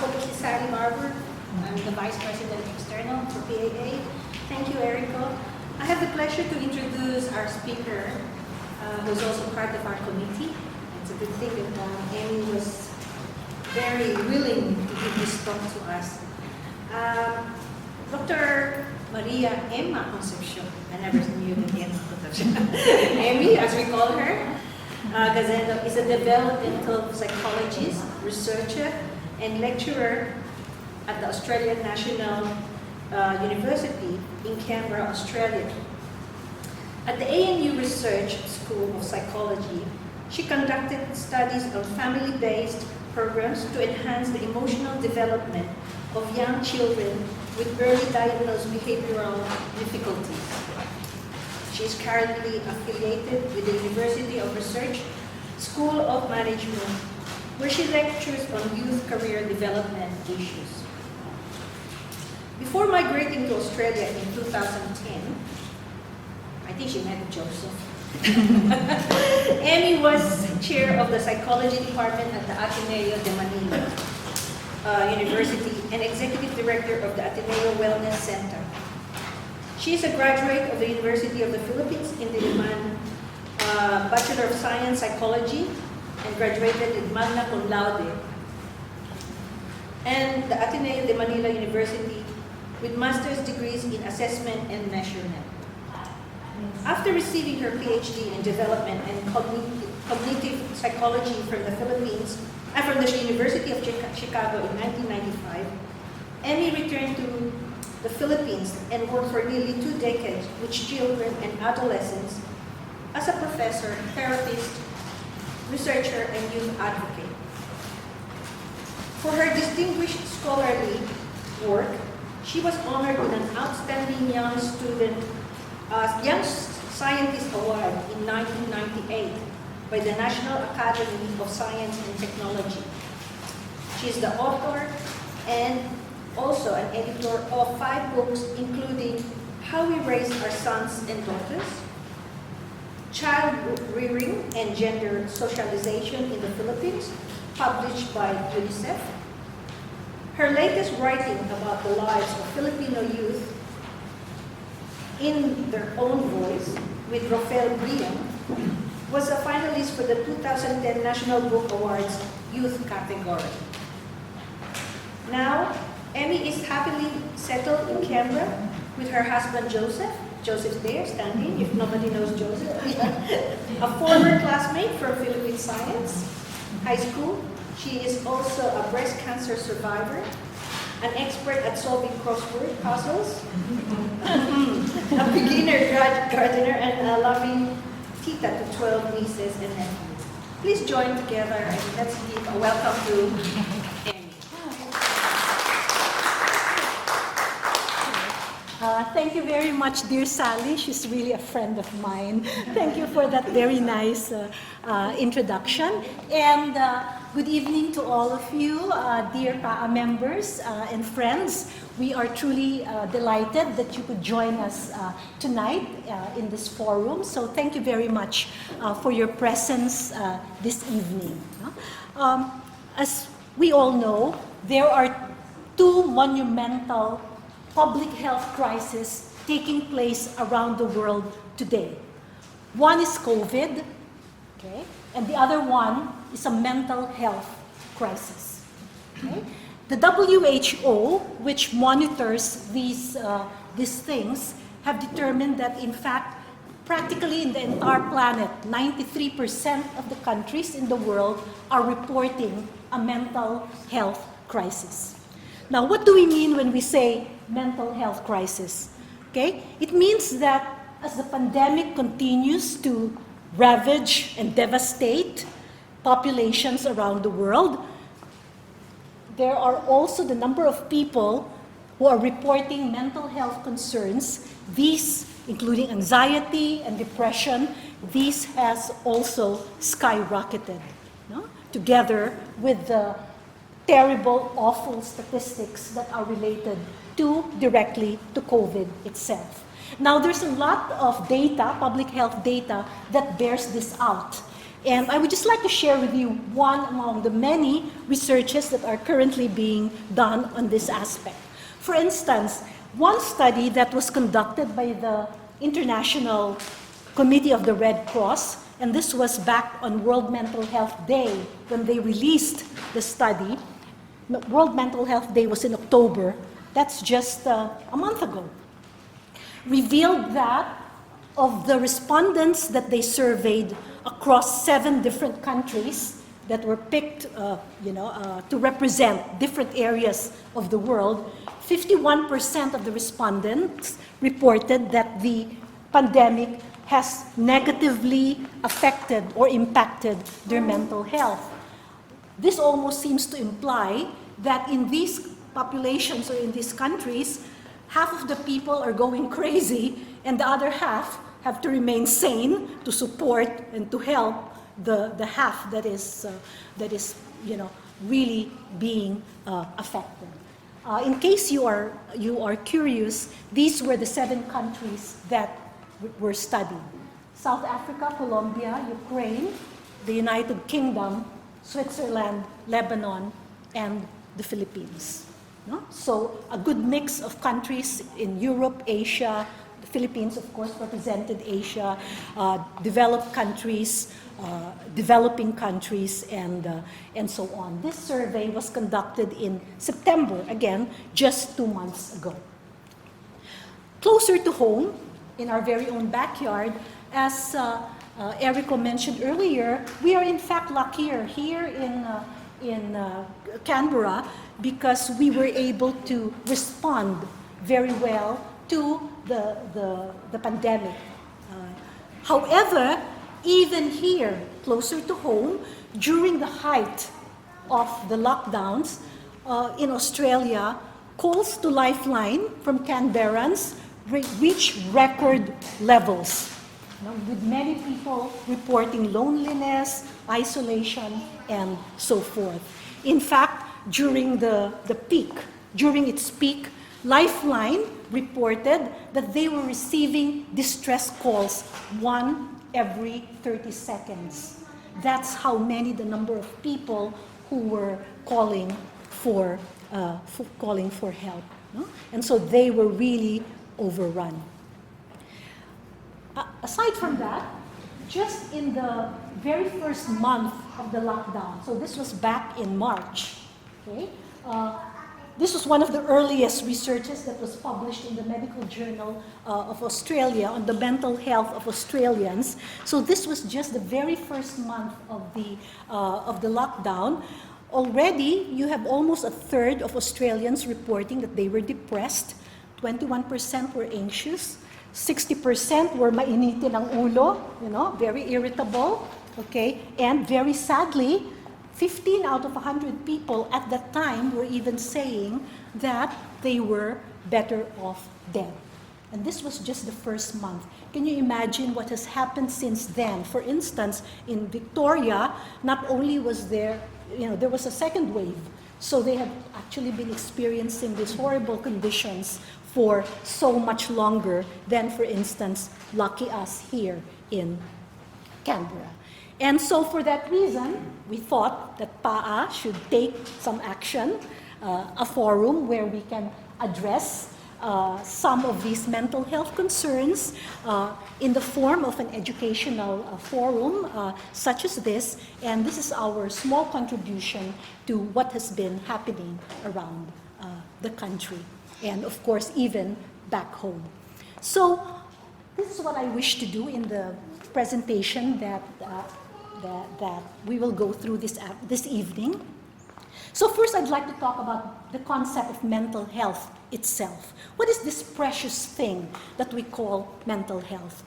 Ako po si Sally Barber. I'm the Vice President External for PAA. Thank you, Erico. I have the pleasure to introduce our speaker, who's also part of our committee. It's a good thing that Amy was very willing to give this talk to us. Dr. Maria Emma Concepcion, I never knew the name of Concepcion. Amy, as we call her, Gasendo, is a developmental psychologist, researcher, and lecturer at the Australian National University in Canberra, Australia. At the ANU Research School of Psychology, she conducted studies on family-based programs to enhance the emotional development of young children with early diagnosed behavioral difficulties. She is currently affiliated with the University of Research School of Management, where she lectures on youth career development issues. Before migrating to Australia in 2010, I think she met Joseph. Amy was chair of the psychology department at the Ateneo de Manila University and executive director of the Ateneo Wellness Center. She is a graduate of the University of the Philippines in the Bachelor of Science Psychology and graduated with magna cum laude. And the Ateneo de Manila University with master's degrees in assessment and measurement. After receiving her PhD in development and cognitive psychology from the Philippines, from the University of Chicago in 1995, Amy returned to the Philippines and worked for nearly 2 decades with children and adolescents as a professor, therapist, researcher, and youth advocate. For her distinguished scholarly work, she was honored with an Outstanding Young Scientist Award in 1998 by the National Academy of Science and Technology. She is the author and also an editor of 5 books, including How We Raise Our Sons and Daughters, Child Rearing and Gender Socialization in the Philippines, published by UNICEF. Her latest writing about the lives of Filipino youth in their own voice, with Rafael Brian, was a finalist for the 2010 National Book Awards Youth category. Now, Amy is happily settled in Canberra with her husband Joseph. Joseph's there, standing, if nobody knows Joseph. A former classmate from Philippine Science High School. She is also a breast cancer survivor, an expert at solving crossword puzzles, a beginner gardener, and a loving tita to 12 nieces and nephews. Please join together and let's give a welcome to Amy. Thank you very much, dear Sally. She's really a friend of mine. Thank you for that very nice introduction. And good evening to all of you, dear PAA members and friends. We are truly delighted that you could join us tonight in this forum. So thank you very much for your presence this evening. As we all know, there are 2 monumental public health crises taking place around the world today. One is COVID, okay, and the other one is a mental health crisis. Okay? The WHO, which monitors these things, have determined that in fact, practically in the entire planet, 93% of the countries in the world are reporting a mental health crisis. Now, what do we mean when we say mental health crisis? Okay? It means that as the pandemic continues to ravage and devastate populations around the world, there are also the number of people who are reporting mental health concerns. These, including anxiety and depression, these has also skyrocketed, no? Together with the terrible, awful statistics that are related directly to COVID itself. Now, there's a lot of data, public health data, that bears this out. And I would just like to share with you one among the many researches that are currently being done on this aspect. For instance, one study that was conducted by the International Committee of the Red Cross, and this was back on World Mental Health Day when they released the study. World Mental Health Day was in October. That's just a month ago. Revealed that of the respondents that they surveyed across 7 different countries that were picked to represent different areas of the world, 51% of the respondents reported that the pandemic has negatively affected or impacted their mental health. This almost seems to imply that in these populations or in these countries, half of the people are going crazy and the other half have to remain sane to support and to help the half that is really being affected. In case you are curious, these were the 7 countries that were studied: South Africa, Colombia, Ukraine, the United Kingdom, Switzerland, Lebanon, and the Philippines. No? So a good mix of countries in Europe, Asia. The Philippines, of course, represented Asia, developed countries, developing countries, and so on. This survey was conducted in September, again, just 2 months ago. Closer to home, in our very own backyard, as Erico mentioned earlier, we are in fact luckier here in Canberra because we were able to respond very well to the pandemic. However, even here, closer to home, during the height of the lockdowns in Australia, calls to Lifeline from Canberrans reached record levels, with many people reporting loneliness, isolation, and so forth. In fact, during during its peak, Lifeline reported that they were receiving distress calls 1 every 30 seconds. That's how many the number of people who were calling for help. No? And so they were really overrun. Aside from that, just in the very first month of the lockdown, so this was back in March, okay? This was one of the earliest researches that was published in the Medical Journal of Australia on the mental health of Australians. So this was just the very first month of the lockdown. Already, you have almost a third of Australians reporting that they were depressed. 21% were anxious. 60% were mainitin ang ulo, very irritable. Okay, and very sadly, 15 out of 100 people at that time were even saying that they were better off dead. And this was just the first month. Can you imagine what has happened since then? For instance, in Victoria, not only was there was a second wave, so they have actually been experiencing these horrible conditions for so much longer than, for instance, lucky us here in Canberra. And so for that reason, we thought that PAA should take some action, a forum where we can address some of these mental health concerns in the form of an educational forum such as this. And this is our small contribution to what has been happening around the country, and of course, even back home. So this is what I wish to do in the presentation that we will go through this evening. So first, I'd like to talk about the concept of mental health itself. What is this precious thing that we call mental health?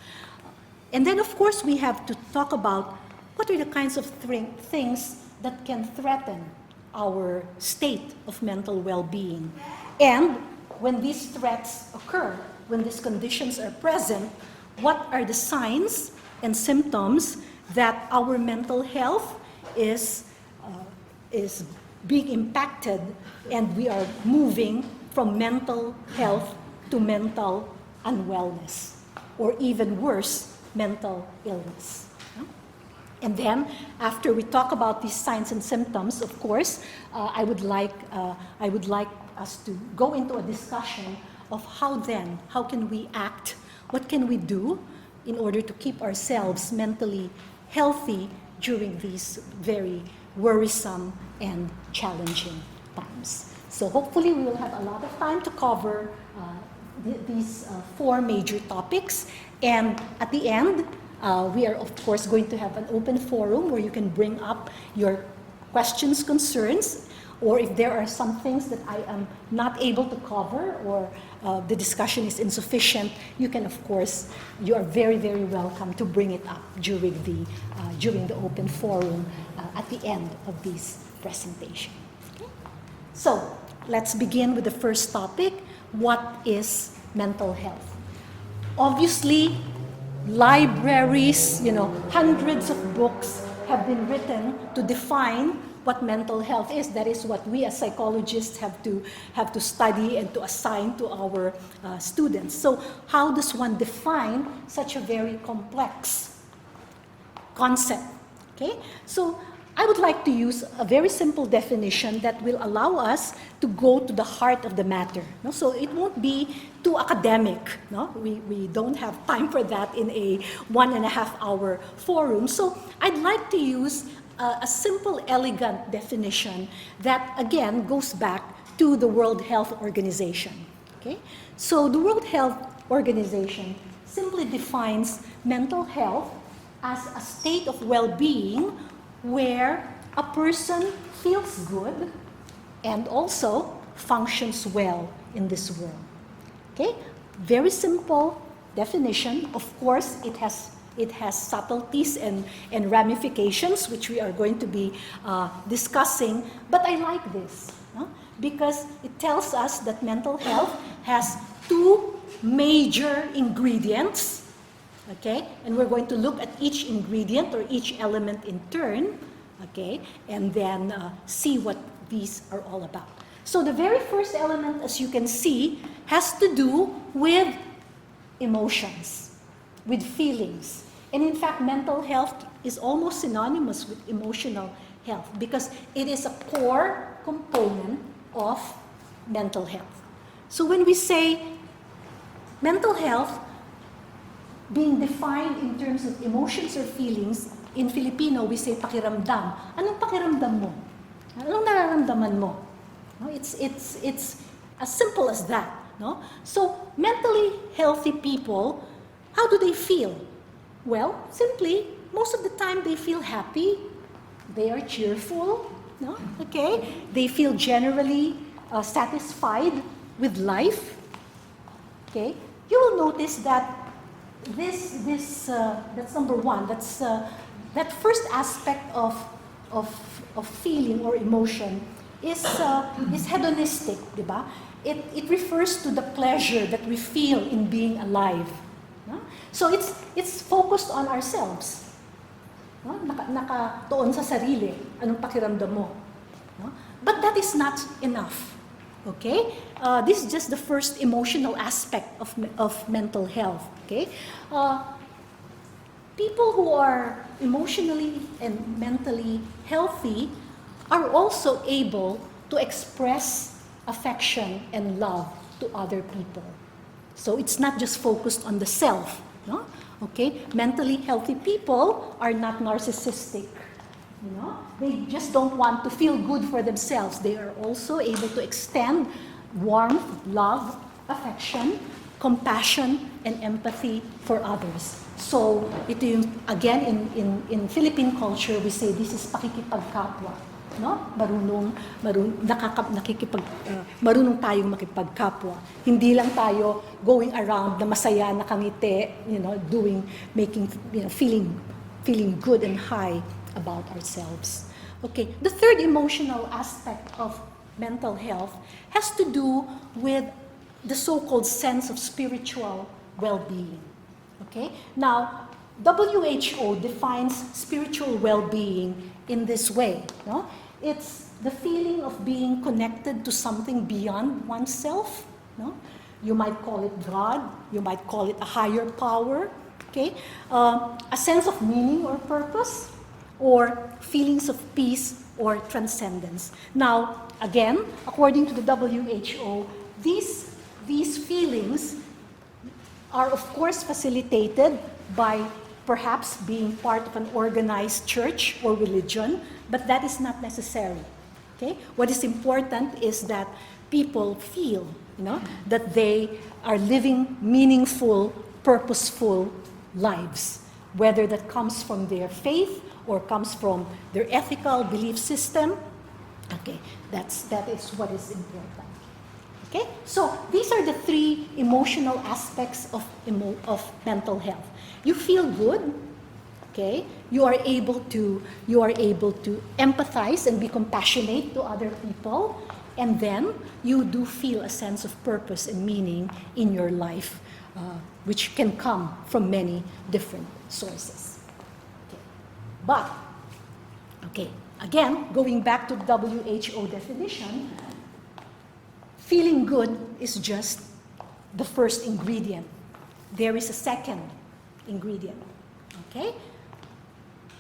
And then, of course, we have to talk about what are the kinds of things that can threaten our state of mental well-being. And when these threats occur, when these conditions are present, what are the signs and symptoms that our mental health is being impacted, and we are moving from mental health to mental unwellness, or even worse, mental illness. And then, after we talk about these signs and symptoms, of course, I would like us to go into a discussion of how can we act, what can we do in order to keep ourselves mentally healthy during these very worrisome and challenging times. So hopefully we will have a lot of time to cover these four major topics. And at the end, we are, of course, going to have an open forum where you can bring up your questions, concerns, or if there are some things that I am not able to cover or the discussion is insufficient, you can, of course, you are very, very welcome to bring it up during the open forum at the end of this presentation. Okay? So, let's begin with the first topic. What is mental health? Obviously, libraries, hundreds of books have been written to define what mental health is. That is what we as psychologists have to study and to assign to our students. So how does one define such a very complex concept? Okay, so I would like to use a very simple definition that will allow us to go to the heart of the matter. No? So it won't be too academic. No? We don't have time for that in a 1.5-hour forum. So I'd like to use a simple, elegant definition that, again, goes back to the World Health Organization. Okay? So the World Health Organization simply defines mental health as a state of well-being where a person feels good and also functions well in this world. Okay? Very simple definition. Of course, it has subtleties and ramifications, which we are going to be discussing, but I like this, because it tells us that mental health has two major ingredients. Okay, and we're going to look at each ingredient or each element in turn, okay, and then see what these are all about. So the very first element, as you can see, has to do with emotions, with feelings. And in fact, mental health is almost synonymous with emotional health because it is a core component of mental health. So when we say mental health, being defined in terms of emotions or feelings, in Filipino, we say pakiramdam. Anong pakiramdam mo? Anong nararamdaman mo? No, it's as simple as that. No? So, mentally healthy people, how do they feel? Well, simply, most of the time they feel happy, they are cheerful, no? Okay? They feel generally satisfied with life. Okay? You will notice that that's number one. That's that first aspect of feeling or emotion is hedonistic, diba? It refers to the pleasure that we feel in being alive. No? So it's focused on ourselves. No? Nakatuon sa sarili. Anong pakiramdam mo? No? But that is not enough. Okay? This is just the first emotional aspect of mental health. Okay? People who are emotionally and mentally healthy are also able to express affection and love to other people. So it's not just focused on the self. No? Okay? Mentally healthy people are not narcissistic. You know? They just don't want to feel good for themselves. They are also able to extend warmth, love, affection, compassion, and empathy for others. So, ito yung, again, in Philippine culture, we say this is pakikipagkapwa. No? Marunong tayong makipagkapwa. Hindi lang tayo going around na masaya, nakangiti, feeling good and high about ourselves. Okay, the third emotional aspect of mental health has to do with the so-called sense of spiritual well-being. Okay, now WHO defines spiritual well-being in this way. No? It's the feeling of being connected to something beyond oneself. No? You might call it God, you might call it a higher power. Okay, a sense of meaning or purpose. or feelings of peace or transcendence. Now, again, according to the WHO, these feelings are of course facilitated by perhaps being part of an organized church or religion, but that is not necessary. Okay? What is important is that people feel, that they are living meaningful, purposeful lives, whether that comes from their faith or comes from their ethical belief system. Okay, that is what is important. Okay, so these are the three emotional aspects of mental health. You feel good. Okay, you are able to empathize and be compassionate to other people, and then you do feel a sense of purpose and meaning in your life, which can come from many different sources. Okay. But, okay, again, going back to the WHO definition, feeling good is just the first ingredient. There is a second ingredient, okay?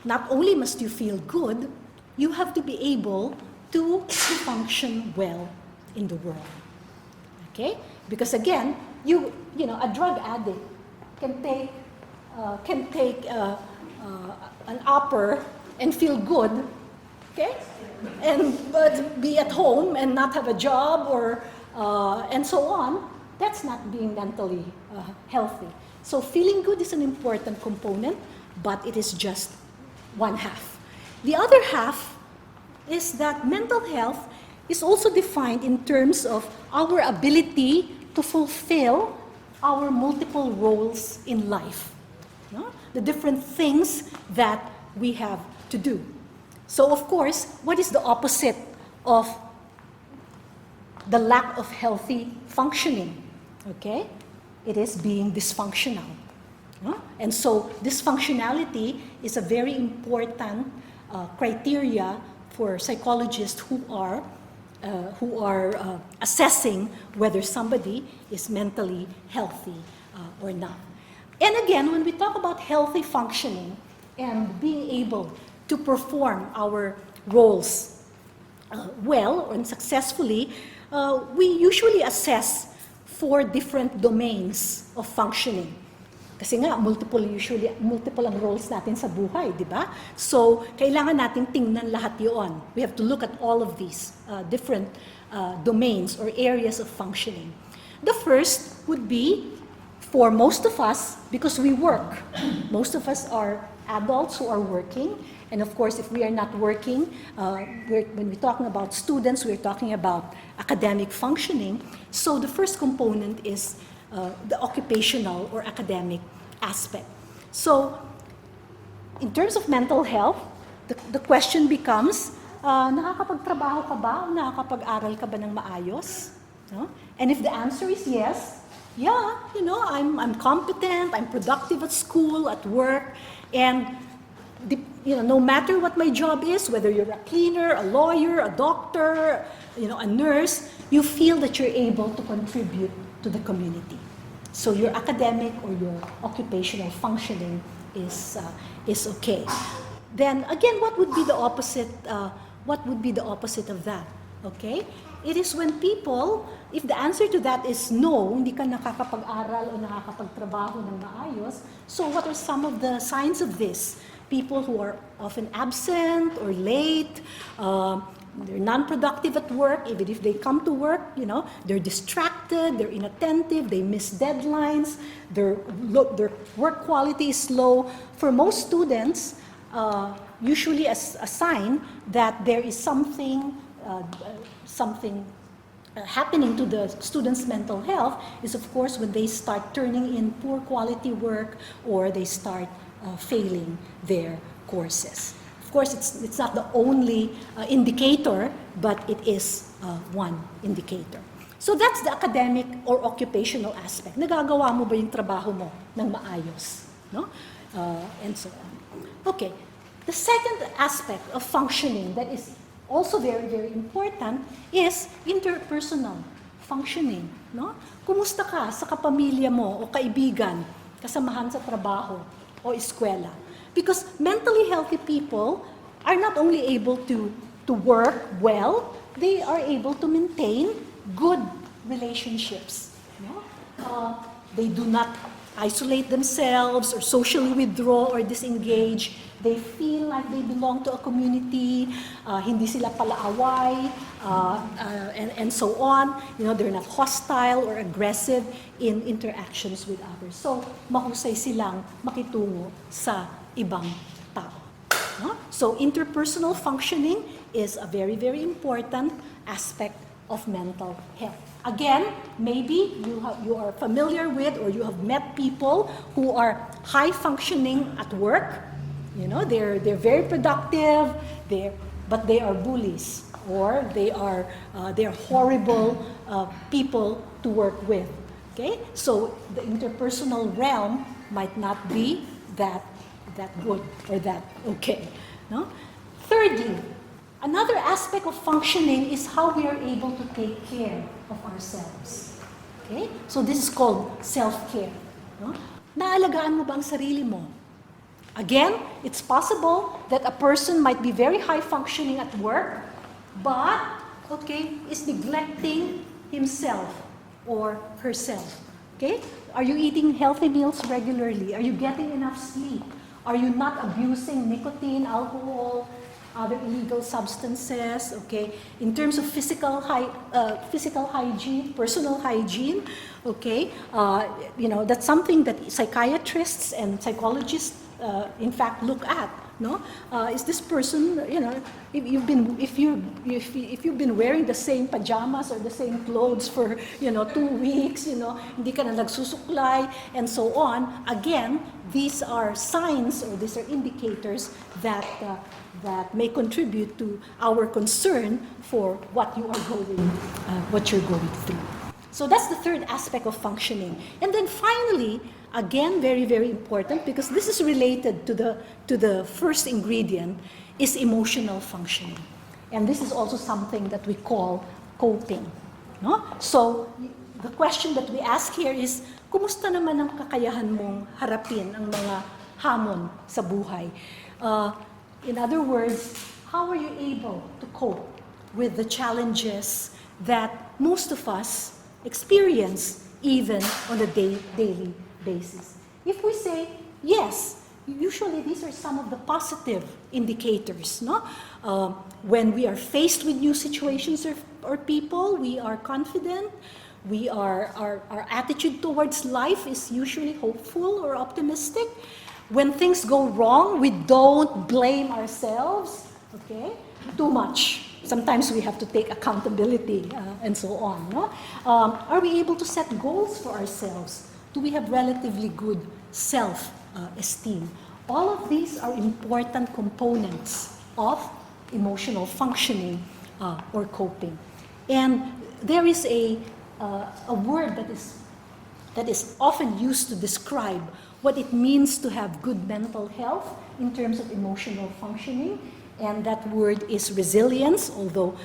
Not only must you feel good, you have to be able to function well in the world, okay? Because again, a drug addict can take an upper and feel good, okay? But be at home and not have a job or and so on. That's not being mentally healthy. So feeling good is an important component, but it is just one half. The other half is that mental health is also defined in terms of our ability to fulfill our multiple roles in life. The different things that we have to do. So of course, what is the opposite of the lack of healthy functioning? Okay? It is being dysfunctional. And so dysfunctionality is a very important criteria for psychologists who are assessing whether somebody is mentally healthy or not. And again, when we talk about healthy functioning and being able to perform our roles well and successfully, we usually assess 4 different domains of functioning. Kasi nga, multiple ang roles natin sa buhay, di ba? So, kailangan natin tingnan lahat yun. We have to look at all of these different domains or areas of functioning. The first would be, for most of us, because we work. Most of us are adults who are working. And of course, if we are not working, when we're talking about students, we're talking about academic functioning. So the first component is the occupational or academic aspect. So, in terms of mental health, the question becomes, nakakapagtrabaho ka ba o nakakapag-aral ka ba ng maayos? No? And if the answer is yes, yeah, I'm competent, I'm productive at school, at work, and no matter what my job is, whether you're a cleaner, a lawyer, a doctor, a nurse, you feel that you're able to contribute to the community. So your academic or your occupational functioning is okay. Then again, what would be the opposite? What would be the opposite of that? Okay, it is when people, if the answer to that is no, hindi ka nakakapag-aral o nakakapagtrabaho ng maayos. So what are some of the signs of this? People who are often absent or late. They're non-productive at work. Even if they come to work, they're distracted, they're inattentive, they miss deadlines, their work quality is low. For most students, usually a sign that there is something happening to the students' mental health is, of course, when they start turning in poor quality work or they start failing their courses. Of course, it's not the only indicator, but it is one indicator. So that's the academic or occupational aspect. Nagagawa mo ba yung trabaho mo ng maayos? No? And so on. Okay. The second aspect of functioning that is also very, very important is interpersonal functioning. No? Kumusta ka sa kapamilya mo o kaibigan, kasamahan sa trabaho o eskwela? Because mentally healthy people are not only able to work well, they are able to maintain good relationships. No? They do not isolate themselves or socially withdraw or disengage. They feel like they belong to a community, hindi sila palaaway, and so on. They're not hostile or aggressive in interactions with others. So, mahusay silang makitungo sa ibang tao. No? So, interpersonal functioning is a very, very important aspect of mental health. Again, maybe you are familiar with or you have met people who are high functioning at work. They're very productive, but they are bullies, or they're horrible people to work with. Okay, so the interpersonal realm might not be that good or that okay. No? Thirdly, another aspect of functioning is how we are able to take care of ourselves. Okay, so this is called self-care. No? Naalagaan mo ba ang sarili mo? Again, it's possible that a person might be very high functioning at work, but, is neglecting himself or herself. Okay? Are you eating healthy meals regularly? Are you getting enough sleep? Are you not abusing nicotine, alcohol, other illegal substances? Okay? In terms of physical hygiene, personal hygiene, okay? That's something that psychiatrists and psychologists in fact look at. No, is this person, if you've been wearing the same pajamas or the same clothes for 2 weeks, hindi ka na nagsusuklay and so on. Again, these are signs or these are indicators that may contribute to our concern for what you're going through. So that's the third aspect of functioning. And then finally, again, very, very important, because this is related to the first ingredient, is emotional functioning. And this is also something that we call coping. No? So, the question that we ask here is, kumusta naman ang kakayahan mong harapin ang mga hamon sa buhay? In other words, how are you able to cope with the challenges that most of us experience even on a daily basis? If we say yes, usually these are some of the positive indicators. No? When we are faced with new situations or people, we are confident. Our attitude towards life is usually hopeful or optimistic. When things go wrong, we don't blame ourselves, okay, too much. Sometimes we have to take accountability and so on. No? Are we able to set goals for ourselves? Do we have relatively good self-esteem? All of these are important components of emotional functioning or coping. And there is a word that is often used to describe what it means to have good mental health in terms of emotional functioning. And that word is resilience, although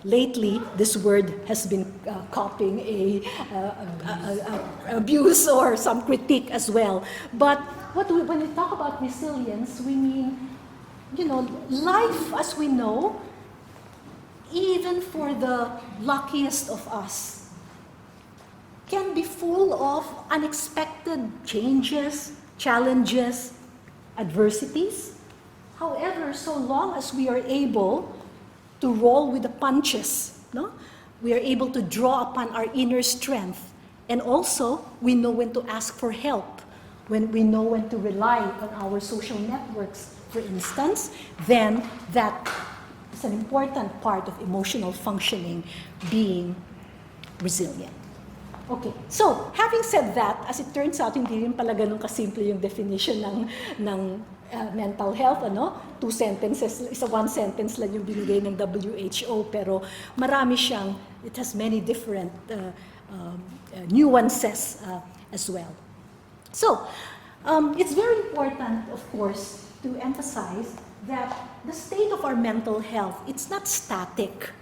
lately this word has been copying abuse or some critique as well. But when we talk about resilience, we mean, life as we know, even for the luckiest of us, can be full of unexpected changes, challenges, adversities. However, so long as we are able to roll with the punches, no? We are able to draw upon our inner strength. And also, we know when to ask for help, when we know when to rely on our social networks, for instance, then that is an important part of emotional functioning, being resilient. Okay, so having said that, as it turns out, hindi rin pala ganun kasimple yung definition ng mental health, 2 sentences, one sentence lang yung binigay ng WHO, pero marami siyang, it has many different nuances as well. So, it's very important, of course, to emphasize that the state of our mental health, it's not static.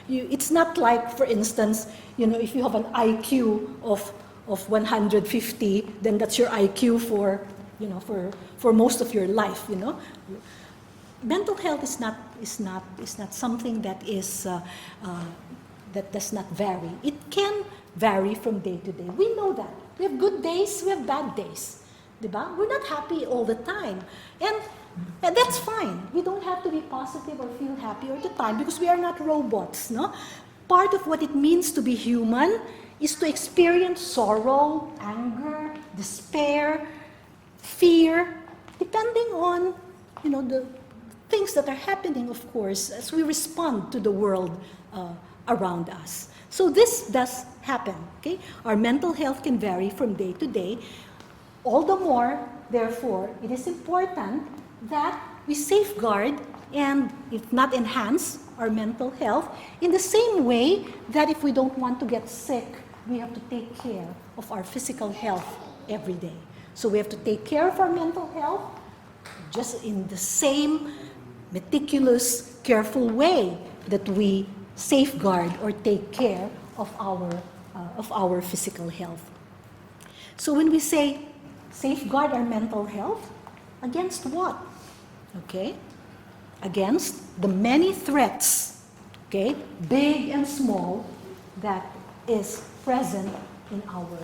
It's not like, for instance, if you have an IQ of 150, then that's your IQ for for most of your life, Mental health is not something that that does not vary. It can vary from day to day. We know that. We have good days, we have bad days. Diba? We're not happy all the time. And that's fine. We don't have to be positive or feel happy all the time because we are not robots, no? Part of what it means to be human is to experience sorrow, anger, despair, fear, depending on, the things that are happening, of course, as we respond to the world around us. So this does happen, okay? Our mental health can vary from day to day. All the more, therefore, it is important that we safeguard and, if not enhance, our mental health in the same way that if we don't want to get sick, we have to take care of our physical health every day. So we have to take care of our mental health just in the same meticulous, careful way that we safeguard or take care of our physical health. So when we say safeguard our mental health, against what? Okay? Against the many threats, okay, big and small, that is present in our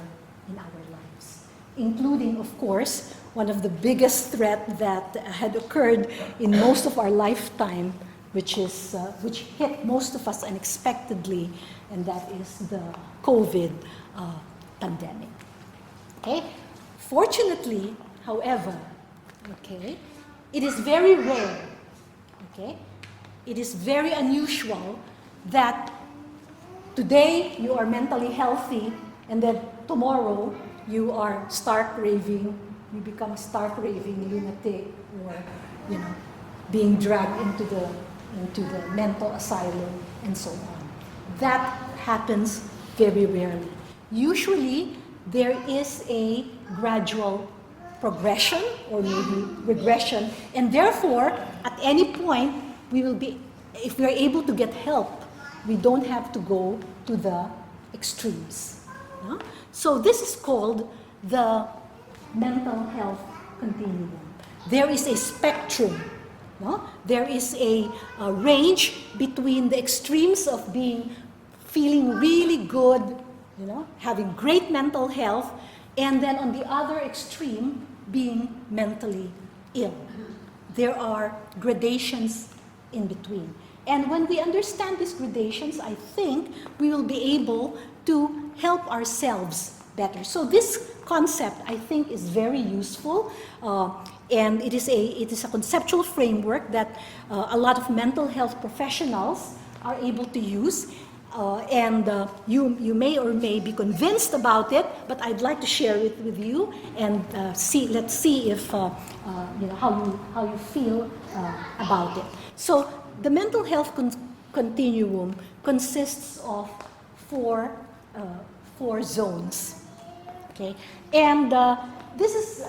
lives, including, of course, one of the biggest threat that had occurred in most of our lifetime, which hit most of us unexpectedly, and that is the COVID pandemic. Okay? Fortunately, however, okay, it is very rare, okay? It is very unusual that today you are mentally healthy and then tomorrow you are you become a stark raving lunatic, or being dragged into the mental asylum and so on. That happens very rarely. Usually there is a gradual progression or maybe regression, and therefore at any point if we are able to get help, we don't have to go to the extremes. No? So this is called the mental health continuum. There is a spectrum. No? There is a range between the extremes of feeling really good, having great mental health, and then on the other extreme, being mentally ill. There are gradations in between. And when we understand these gradations, I think we will be able to help ourselves better. So this concept, I think, is very useful, and it is a conceptual framework that a lot of mental health professionals are able to use. You may or may be convinced about it, but I'd like to share it with you and let's see if how you feel about it. So the mental health continuum consists of four zones. Okay, and this is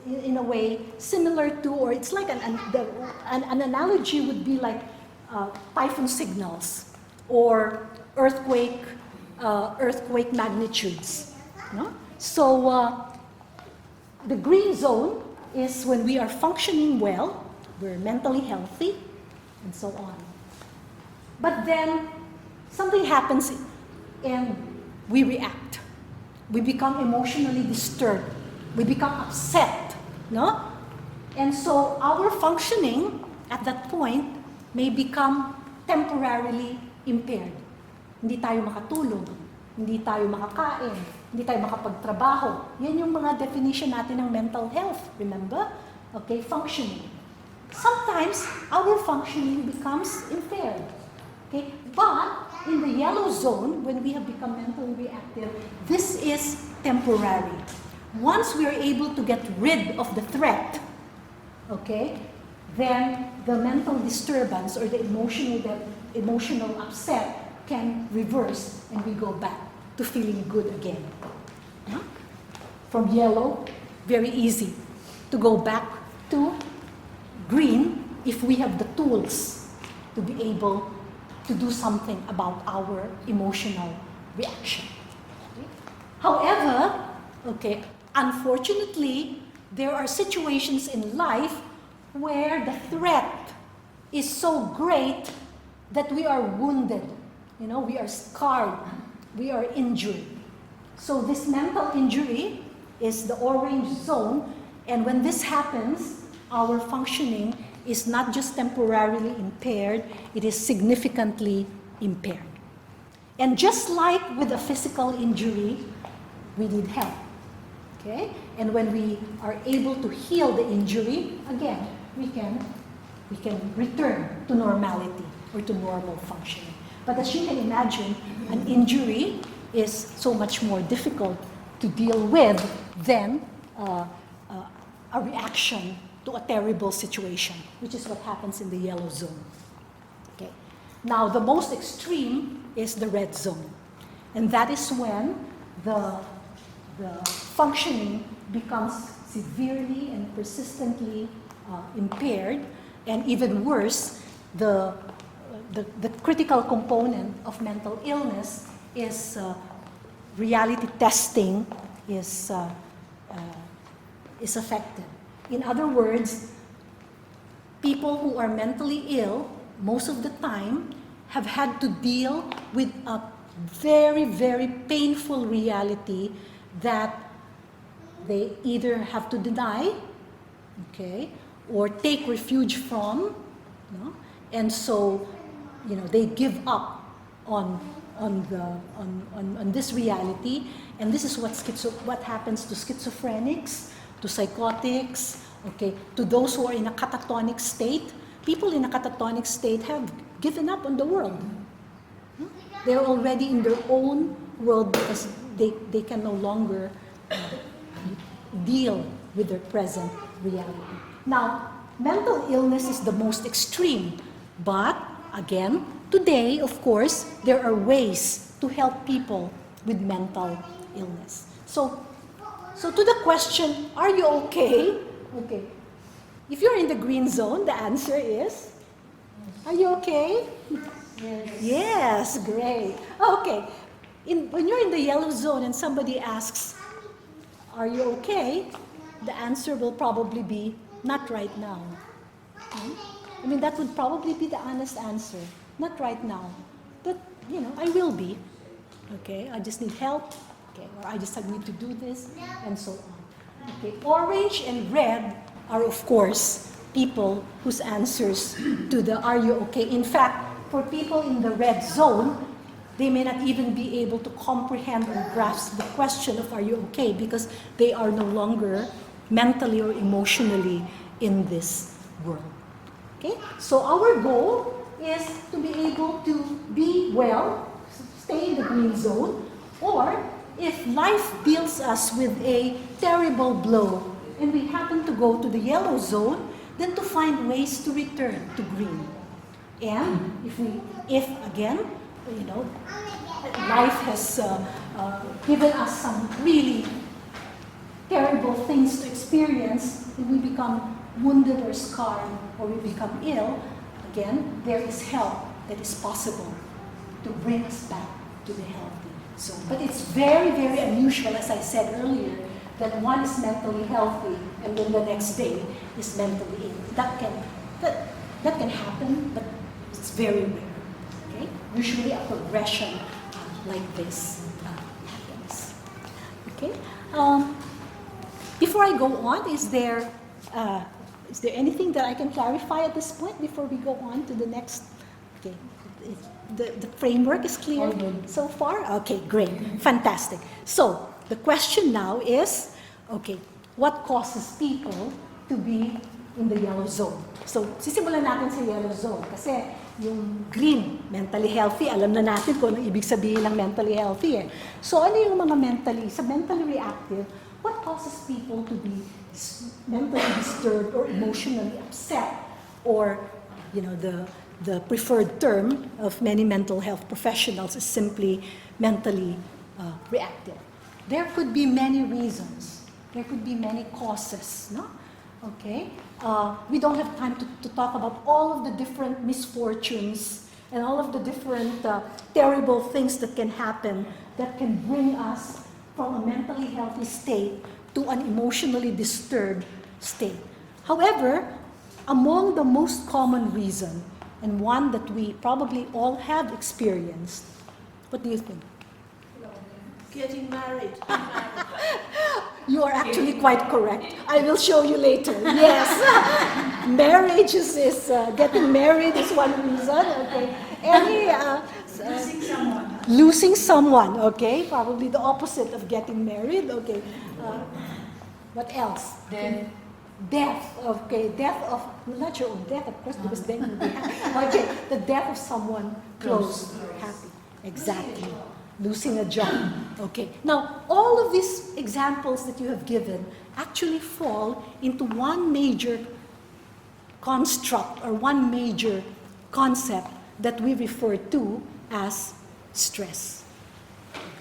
in a way similar to, or it's like an analogy would be like typhoon signals or earthquake magnitudes. No? So the green zone is when we are functioning well, we're mentally healthy, and so on. But then something happens and we react. We become emotionally disturbed. We become upset, no? And so our functioning at that point may become temporarily impaired. Hindi tayo makatulog, hindi tayo makakain, hindi tayo makapagtrabaho. Yan yung mga definition natin ng mental health, remember? Okay, functioning. Sometimes our functioning becomes impaired. Okay, but in the yellow zone, when we have become mentally reactive, this is temporary. Once we are able to get rid of the threat, okay, then the mental disturbance or the emotional upset can reverse and we go back to feeling good again. Huh? From yellow, very easy to go back to green if we have the tools to be able to do something about our emotional reaction. Okay? However, okay, Unfortunately, there are situations in life where the threat is so great that we are wounded. You know, we are scarred, we are injured. So this mental injury is the orange zone, and when this happens, our functioning is not just temporarily impaired, it is significantly impaired. And just like with a physical injury, we need help. Okay? And when we are able to heal the injury, again, we can return to normality or to normal functioning. But as you can imagine, an injury is so much more difficult to deal with than a reaction to a terrible situation, which is what happens in the yellow zone. Okay. Now, the most extreme is the red zone. And that is when the functioning becomes severely and persistently impaired, and even worse, the critical component of mental illness is reality testing is affected. In other words, people who are mentally ill most of the time have had to deal with a very, very painful reality that they either have to deny, okay, or take refuge from, you know, and so, you know, they give up on this reality, and this is what happens to schizophrenics, to psychotics, okay, to those who are in a catatonic state. People in a catatonic state have given up on the world. They're already in their own world because they can no longer deal with their present reality. Now, mental illness is the most extreme, but again, today, of course, there are ways to help people with mental illness. So to the question, are you okay? Okay. If you're in the green zone, the answer is, are you okay? Yes. Yes, great. Okay. When you're in the yellow zone and somebody asks, are you okay? The answer will probably be, not right now. I mean, that would probably be the honest answer. Not right now. But, you know, I will be. Okay, I just need help. Okay, or I just need to do this, and so on. Okay, orange and red are, of course, people whose answers to the are you okay. In fact, for people in the red zone, they may not even be able to comprehend or grasp the question of are you okay, because they are no longer mentally or emotionally in this world. Okay? So our goal is to be able to be well, stay in the green zone, or if life deals us with a terrible blow and we happen to go to the yellow zone, then to find ways to return to green. And if again, you know, life has given us some really terrible things to experience, and we become wounded or scarred, or we become ill, again, there is help that is possible to bring us back to the healthy zone. But it's very, very unusual, as I said earlier, that one is mentally healthy and then the next day is mentally ill. That can happen, but it's very rare. Okay? Usually a progression like this happens. Okay? Before I go on, is there anything that I can clarify at this point before we go on to the next? Okay, the framework is clear so far? Okay, great, fantastic. So, the question now is, okay, what causes people to be in the yellow zone? So, sisimulan natin sa yellow zone kasi yung green, mentally healthy, alam na natin kung ano ibig sabihin ng mentally healthy eh. So, ano yung mga mentally reactive, what causes people to be mentally disturbed or emotionally upset, or, you know, the preferred term of many mental health professionals is simply mentally reactive. There could be many reasons. There could be many causes, no? Okay? We don't have time to talk about all of the different misfortunes and all of the different terrible things that can happen that can bring us from a mentally healthy state to an emotionally disturbed state. However, among the most common reason, and one that we probably all have experienced, what do you think? Getting married. You are actually quite correct. I will show you later. Yes, marriage is getting married is one reason. Okay, any Losing someone. losing someone. Okay, probably the opposite of getting married. Okay, what else? Then Death. Okay, death of not your own death, of course, because then you'll be happy. Okay, the death of someone close, happy. Exactly. Losing a job. Okay. Now, all of these examples that you have given actually fall into one major construct or one major concept that we refer to as stress.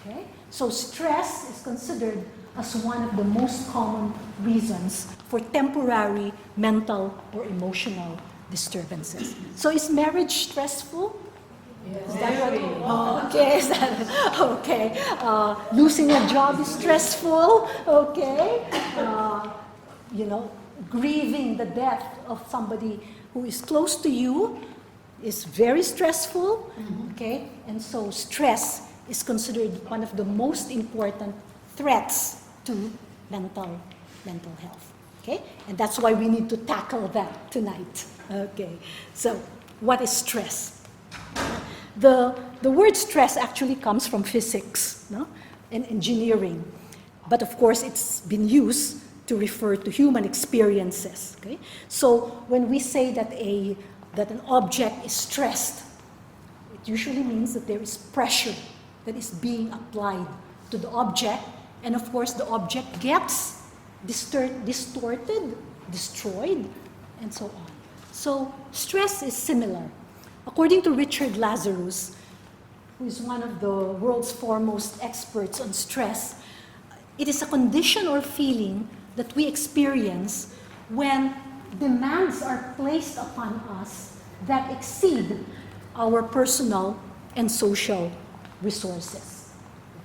Okay? So stress is considered as one of the most common reasons for temporary mental or emotional disturbances. So is marriage stressful? Is that what? Okay. Is that, okay. Losing a job is stressful. Okay. Grieving the death of somebody who is close to you is very stressful. Okay. And so stress is considered one of the most important threats to mental health. Okay. And that's why we need to tackle that tonight. Okay. So what is stress? The word stress actually comes from physics, no? And engineering. But of course, it's been used to refer to human experiences. Okay? So when we say that an object is stressed, it usually means that there is pressure that is being applied to the object. And of course, the object gets distorted, destroyed, and so on. So stress is similar. According to Richard Lazarus, who is one of the world's foremost experts on stress, it is a condition or feeling that we experience when demands are placed upon us that exceed our personal and social resources.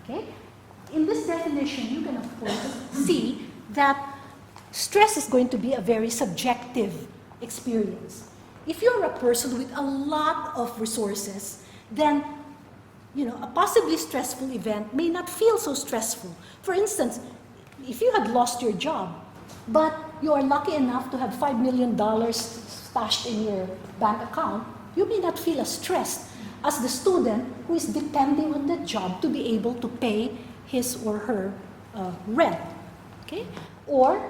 Okay? In this definition, you can of course see that stress is going to be a very subjective experience. If you're a person with a lot of resources, then a possibly stressful event may not feel so stressful. For instance, if you had lost your job, but you are lucky enough to have $5 million stashed in your bank account, you may not feel as stressed as the student who is depending on the job to be able to pay his or her rent. Okay? Or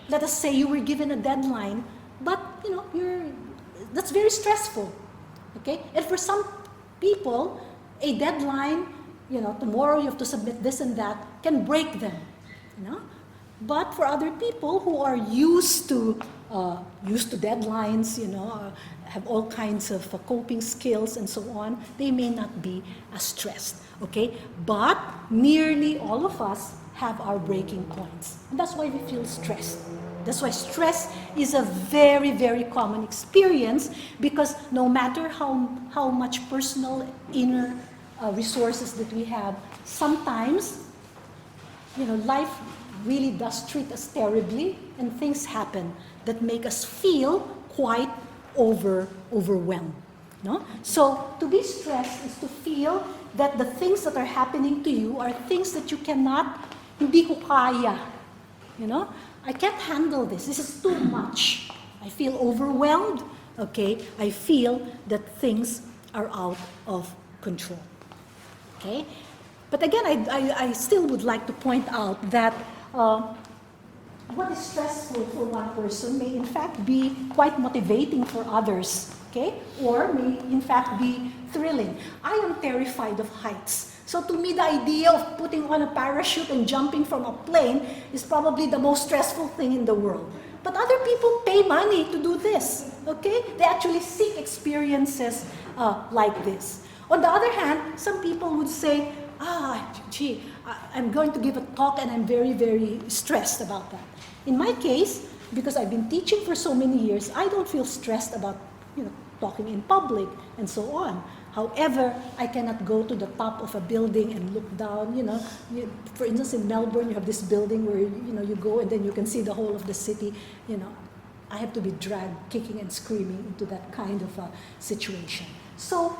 let us say you were given a deadline, but that's very stressful. Okay? And for some people, a deadline, tomorrow you have to submit this and that, can break them. But for other people who are used to deadlines, have all kinds of coping skills and so on, they may not be as stressed. Okay? But nearly all of us have our breaking points. And that's why we feel stressed. That's why stress is a very, very common experience, because no matter how much personal inner resources that we have, sometimes, life really does treat us terribly, and things happen that make us feel quite overwhelmed. No? So to be stressed is to feel that the things that are happening to you are things that you cannot, hindi ko kaya. I can't handle this. This is too much. I feel overwhelmed. Okay? I feel that things are out of control. Okay? But again, I still would like to point out that what is stressful for one person may in fact be quite motivating for others. Okay? Or may in fact be thrilling. I am terrified of heights. So to me, the idea of putting on a parachute and jumping from a plane is probably the most stressful thing in the world. But other people pay money to do this, okay? They actually seek experiences like this. On the other hand, some people would say, I'm going to give a talk and I'm very, very stressed about that. In my case, because I've been teaching for so many years, I don't feel stressed about, talking in public and so on. However, I cannot go to the top of a building and look down, for instance, in Melbourne, you have this building where, you go and then you can see the whole of the city, I have to be dragged kicking and screaming into that kind of a situation. So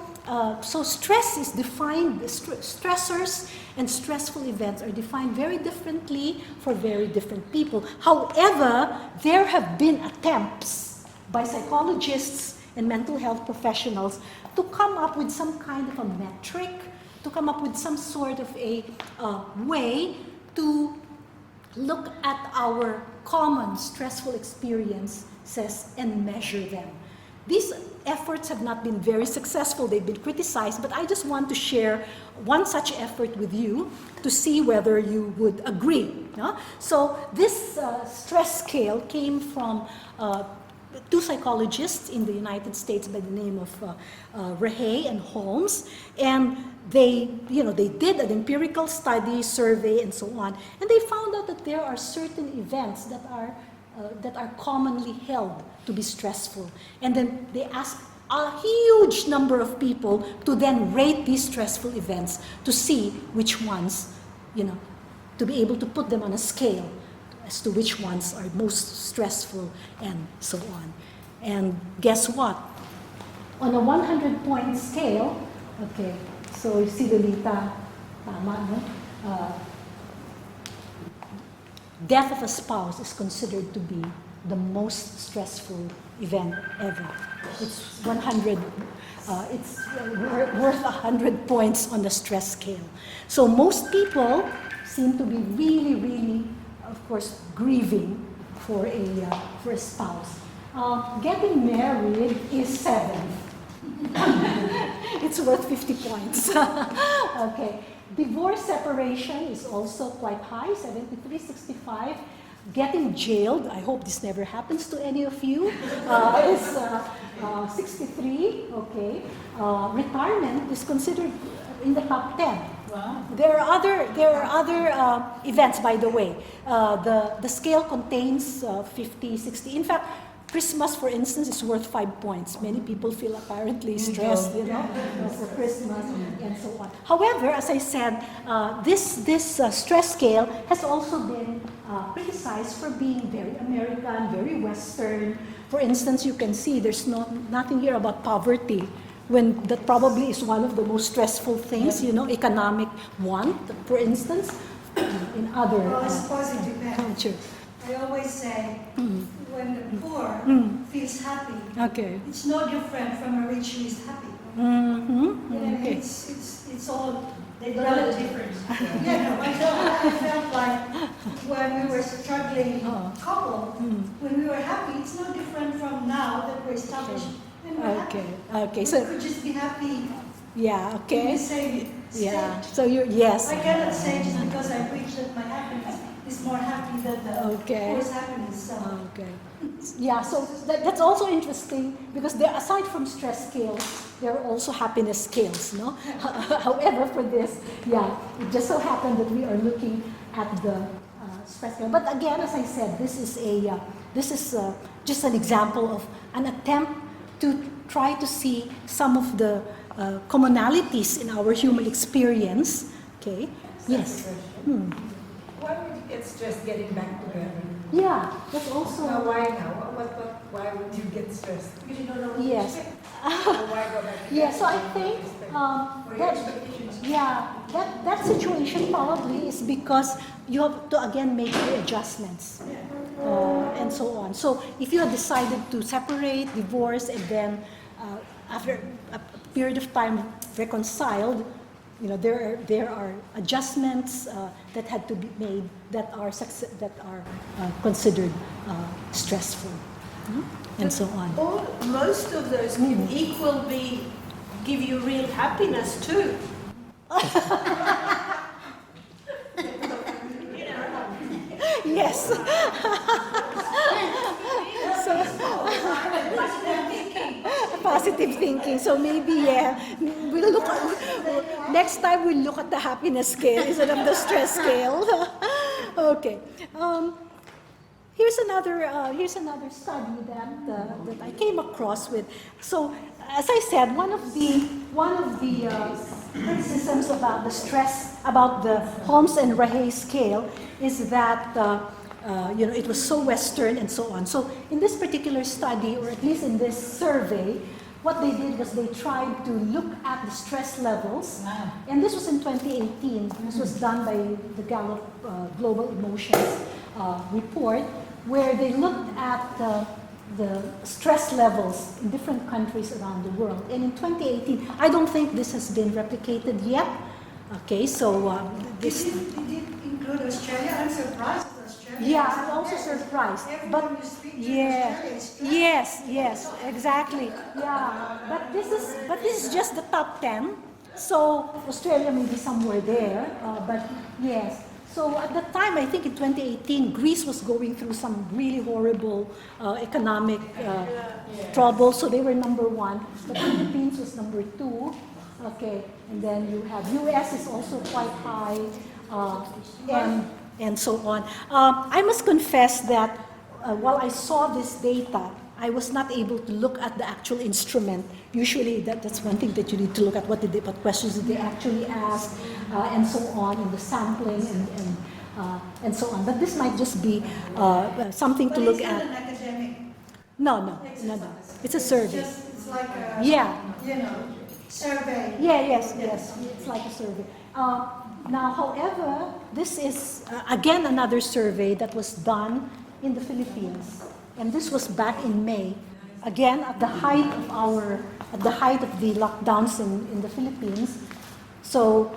stress is defined, stressors and stressful events are defined very differently for very different people. However, there have been attempts by psychologists and mental health professionals to come up with some kind of a metric, to come up with some sort of a way to look at our common stressful experiences and measure them. These efforts have not been very successful. They've been criticized, but I just want to share one such effort with you to see whether you would agree. So this stress scale came from two psychologists in the United States by the name of Rahay and Holmes, and they did an empirical study, survey, and so on, and they found out that there are certain events that are commonly held to be stressful, and then they asked a huge number of people to then rate these stressful events to see which ones, to be able to put them on a scale as to which ones are most stressful and so on. And guess what? On a 100-point scale, okay, so you see the Lita, tama, no? Death of a spouse is considered to be the most stressful event ever. It's 100, it's worth 100 points on the stress scale. So most people seem to be really, really, of course, grieving for a spouse. Getting married is 7. It's worth 50 points. Okay. Divorce separation is also quite high, 73, 65. Getting jailed, I hope this never happens to any of you, is 63. Okay. Retirement is considered in the top 10. Wow. There are other events, by the way. The scale contains 50, 60. In fact, Christmas, for instance, is worth 5 points. Many people feel apparently stressed, for Christmas and so on. However, as I said, this stress scale has also been criticized for being very American, very Western. For instance, you can see there's nothing here about poverty, when that probably is one of the most stressful things, economic want, for instance, in other cultures. I always say, when the poor feels happy, Okay. it's no different from a rich who is happy. Okay. It's all They don't know the difference. Yeah, no, I felt like when we were struggling couple, when we were happy, it's no different from now that we're established. And we're happy. Okay. We So could just be happy yeah. in Okay. the same state. Yeah. So yes. I cannot say just because I preach that my happiness is more happy than the poor's happiness. So. Okay. Yeah, so that's also interesting because aside from stress scales, there are also happiness scales, no? However, for this, it just so happened that we are looking at the stress scale. But again, as I said, this is just an example of an attempt to try to see some of the commonalities in our human experience. Okay. Yes. Why would you get stressed getting back together? Yeah, that's also. Why now? Why would you get stressed? Because you don't know what Yes. to expect. So why go back together? Yeah, so I think Or your expectations. that situation probably is because you have to again make the adjustments and so on. So if you have decided to separate, divorce, and then after a period of time reconciled, there are adjustments that had to be made that are considered stressful, and so on. Most of those can equally give you real happiness too. Yes. Positive thinking. So maybe we'll look next time we'll look at the happiness scale instead of the stress scale. Okay. Here's another study that I came across with. So as I said, one of the criticisms about the stress, about the Holmes and Rahe scale is that it was so Western and so on. So in this particular study, or at least in this survey, what they did was they tried to look at the stress levels, and this was in 2018. This was done by the Gallup Global Emotions report, where they looked at the stress levels in different countries around the world. And in 2018, I don't think this has been replicated yet. Okay, so this. Did it include Australia? I'm surprised with Australia. Yeah, I'm also surprised. But Everyone you speak to yeah, in Australia is stressed. yes, exactly. Yeah, but this is just the top 10. So Australia may be somewhere there, but yes. So at the time, I think in 2018, Greece was going through some really horrible economic trouble. So they were number 1. The Philippines was number 2. Okay, and then you have U.S. is also quite high, and so on. I must confess that while I saw this data, I was not able to look at the actual instrument. Usually that's one thing that you need to look at, what questions did they actually ask, and so on, in the sampling and so on. But this might just be something But to look it's not at. an academic No. It's a survey. It's like a, Yeah. survey. Yes, it's like a survey. Now, however, this is, again, another survey that was done in the Philippines. And this was back in May, again, at the height of the lockdowns in the Philippines. So,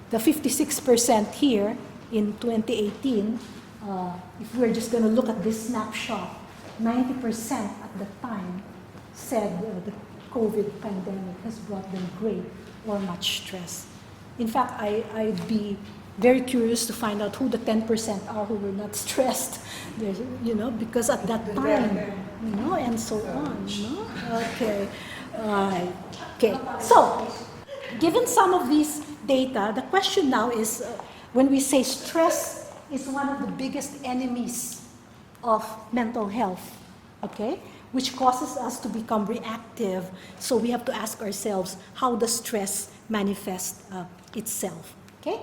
the 56% here in 2018, if we're just going to look at this snapshot, 90% at the time said the COVID pandemic has brought them great or much stress. In fact, I'd be very curious to find out who the 10% are who were not stressed. There's, because at that time, and so on. Okay. Okay. So, given some of these data, the question now is, when we say stress is one of the biggest enemies of mental health, okay, which causes us to become reactive. So we have to ask ourselves, how does stress manifest itself? Okay,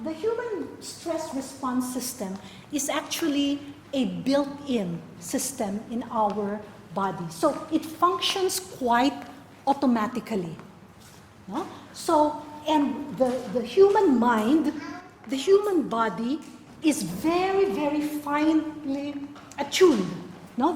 the human stress response system is actually a built-in system in our body. So it functions quite automatically. No? So, and the human mind, the human body is very, very finely attuned,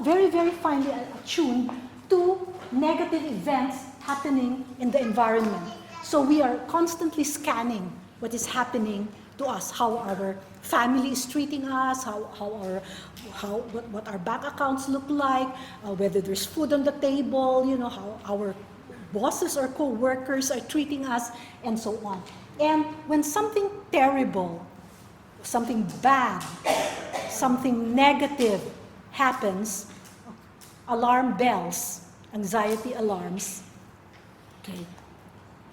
very, very finely attuned to negative events happening in the environment. So we are constantly scanning what is happening to us, how our family is treating us, what our bank accounts look like, whether there's food on the table, how our bosses or co-workers are treating us, and so on. And when something terrible, something bad, something negative happens, alarm bells, anxiety alarms, okay,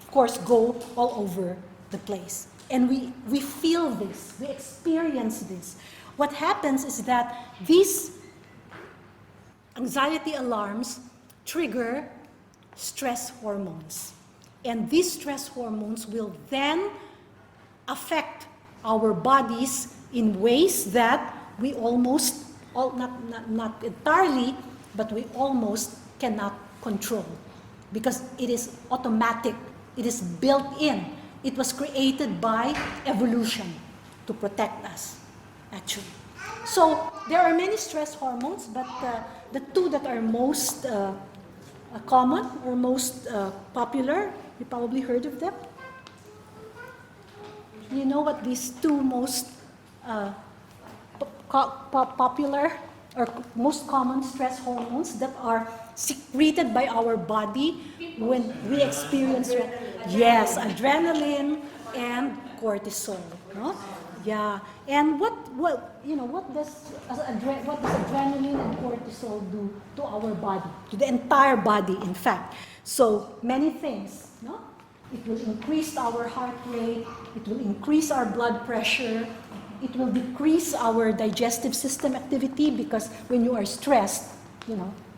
of course, go all over the place. And we feel this, we experience this. What happens is that these anxiety alarms trigger stress hormones. And these stress hormones will then affect our bodies in ways that we almost, not entirely, but we almost cannot control. Because it is automatic, it is built in. It was created by evolution to protect us, actually. So there are many stress hormones, but the two that are most common or most popular, you probably heard of them. You know what these two most popular or most common stress hormones that are secreted by our body when we experience stress? Yes, adrenaline and cortisol. No? Yeah. And what does adrenaline and cortisol do to our body, to the entire body, in fact? So many things. No? It will increase our heart rate. It will increase our blood pressure. It will decrease our digestive system activity, because when you are stressed,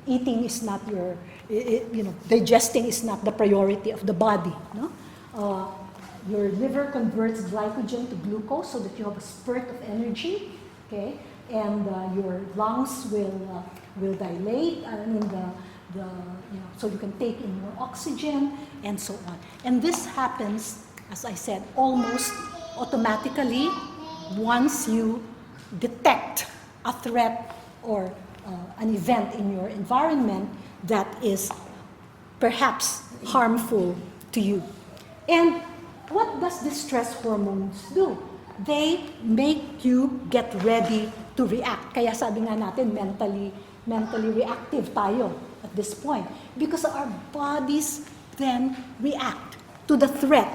eating is not your, digesting is not the priority of the body. No? Your liver converts glycogen to glucose so that you have a spurt of energy, okay? And your lungs will dilate. So you can take in more oxygen and so on. And this happens, as I said, almost automatically once you detect a threat or an event in your environment that is perhaps harmful to you. And what does the stress hormones do? They make you get ready to react. Kaya sabi nga natin, mentally reactive tayo at this point. Because our bodies then react to the threat.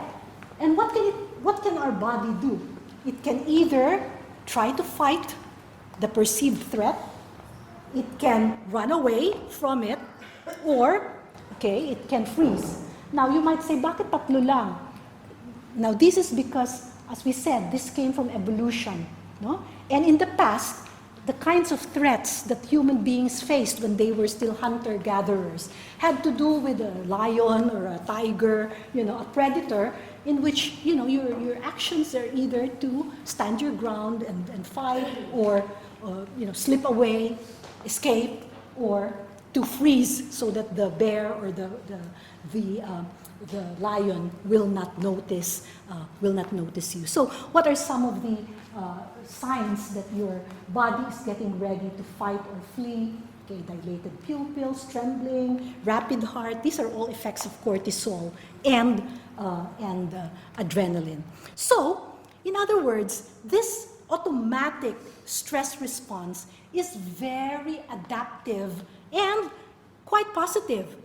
And what can our body do? It can either try to fight the perceived threat, it can run away from it, or, it can freeze. Now, you might say, bakit tatlo lang? Now, this is because, as we said, this came from evolution. No? And in the past, the kinds of threats that human beings faced when they were still hunter-gatherers had to do with a lion or a tiger, a predator, in which, your actions are either to stand your ground and fight, or, slip away, escape, or to freeze so that the bear or the lion will not notice you. So, what are some of the signs that your body is getting ready to fight or flee? Okay, dilated pupils, trembling, rapid heart. These are all effects of cortisol and adrenaline. So, in other words, this automatic stress response is very adaptive and quite positive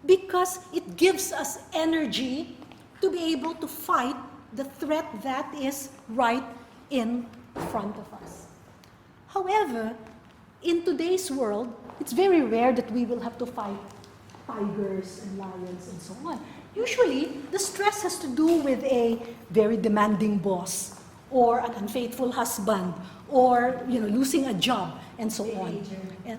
because it gives us energy to be able to fight the threat that is right in front of us. However, in today's world, it's very rare that we will have to fight tigers and lions and so on. Usually, the stress has to do with a very demanding boss, or an unfaithful husband, or losing a job, and so on. And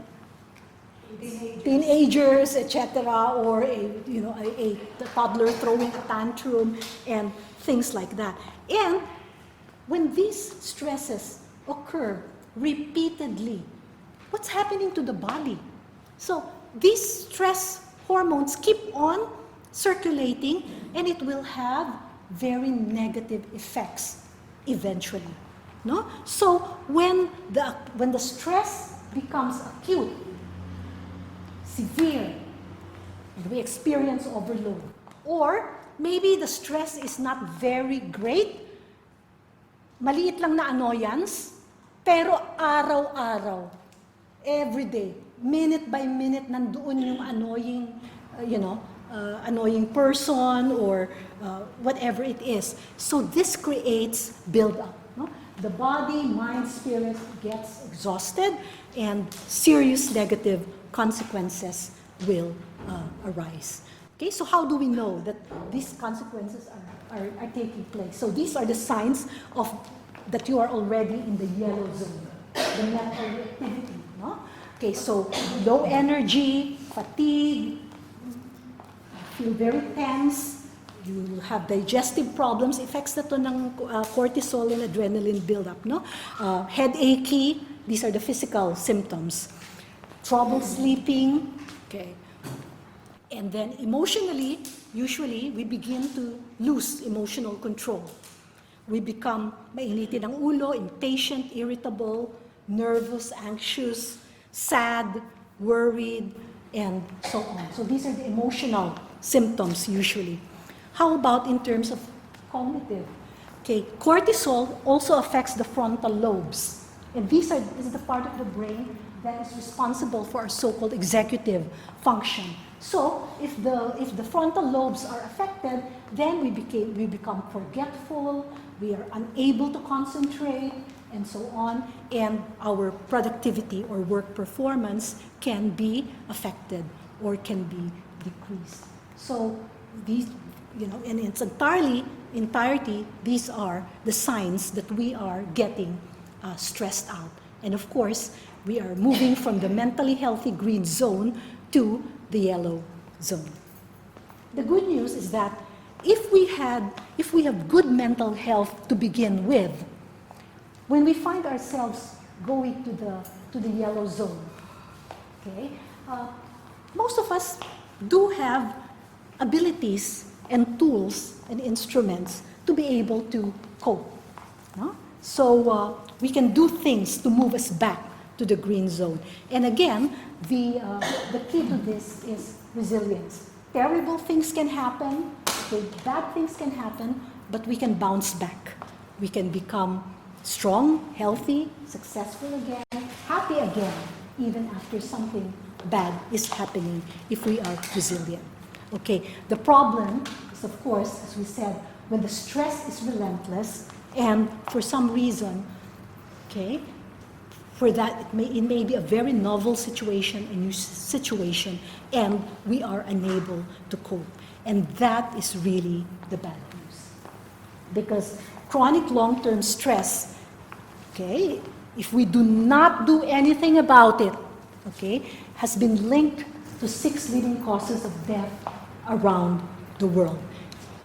teenagers, etc., or a toddler throwing a tantrum, and things like that. And when these stresses occur repeatedly, what's happening to the body? So these stress hormones keep on circulating, and it will have very negative effects eventually. No? So when the stress becomes acute, severe, and we experience overload, or maybe the stress is not very great, maliit lang na annoyance, pero araw-araw, every day, minute by minute, nandoon yung annoying, annoying person or whatever it is. So this creates build-up. No? The body, mind, spirit gets exhausted, and serious negative consequences will arise. Okay, so how do we know that these consequences are taking place? So these are the signs of that you are already in the yellow zone, the mental activity. No? Okay, so low energy, fatigue, feel very tense, you have digestive problems, effects na to ng cortisol and adrenaline buildup, no? Headachy, these are the physical symptoms. Trouble sleeping, okay. And then emotionally, usually, we begin to lose emotional control. We become mainitin ang ulo, impatient, irritable, nervous, anxious, sad, worried, and so on. So these are the emotional symptoms usually. How about in terms of cognitive? Okay, cortisol also affects the frontal lobes. And this is the part of the brain that is responsible for our so-called executive function. So if the frontal lobes are affected, then we become forgetful, we are unable to concentrate, and so on, and our productivity or work performance can be affected or can be decreased. So these, in its entirety, these are the signs that we are getting stressed out. And of course, We are moving from the mentally healthy green zone to the yellow zone. The good news is that if we have good mental health to begin with, when we find ourselves going to the yellow zone, okay, most of us do have abilities and tools and instruments to be able to cope. No? So we can do things to move us back to the green zone. And again, the key to this is resilience. Terrible things can happen, okay, bad things can happen, but we can bounce back. We can become strong, healthy, successful again, happy again, even after something bad is happening if we are resilient. Okay, the problem is, of course, as we said, when the stress is relentless and for some reason, okay, for that it may be a very novel situation, a new situation, and we are unable to cope. And that is really the bad news. Because chronic long-term stress, okay, if we do not do anything about it, okay, has been linked to 6 leading causes of death around the world.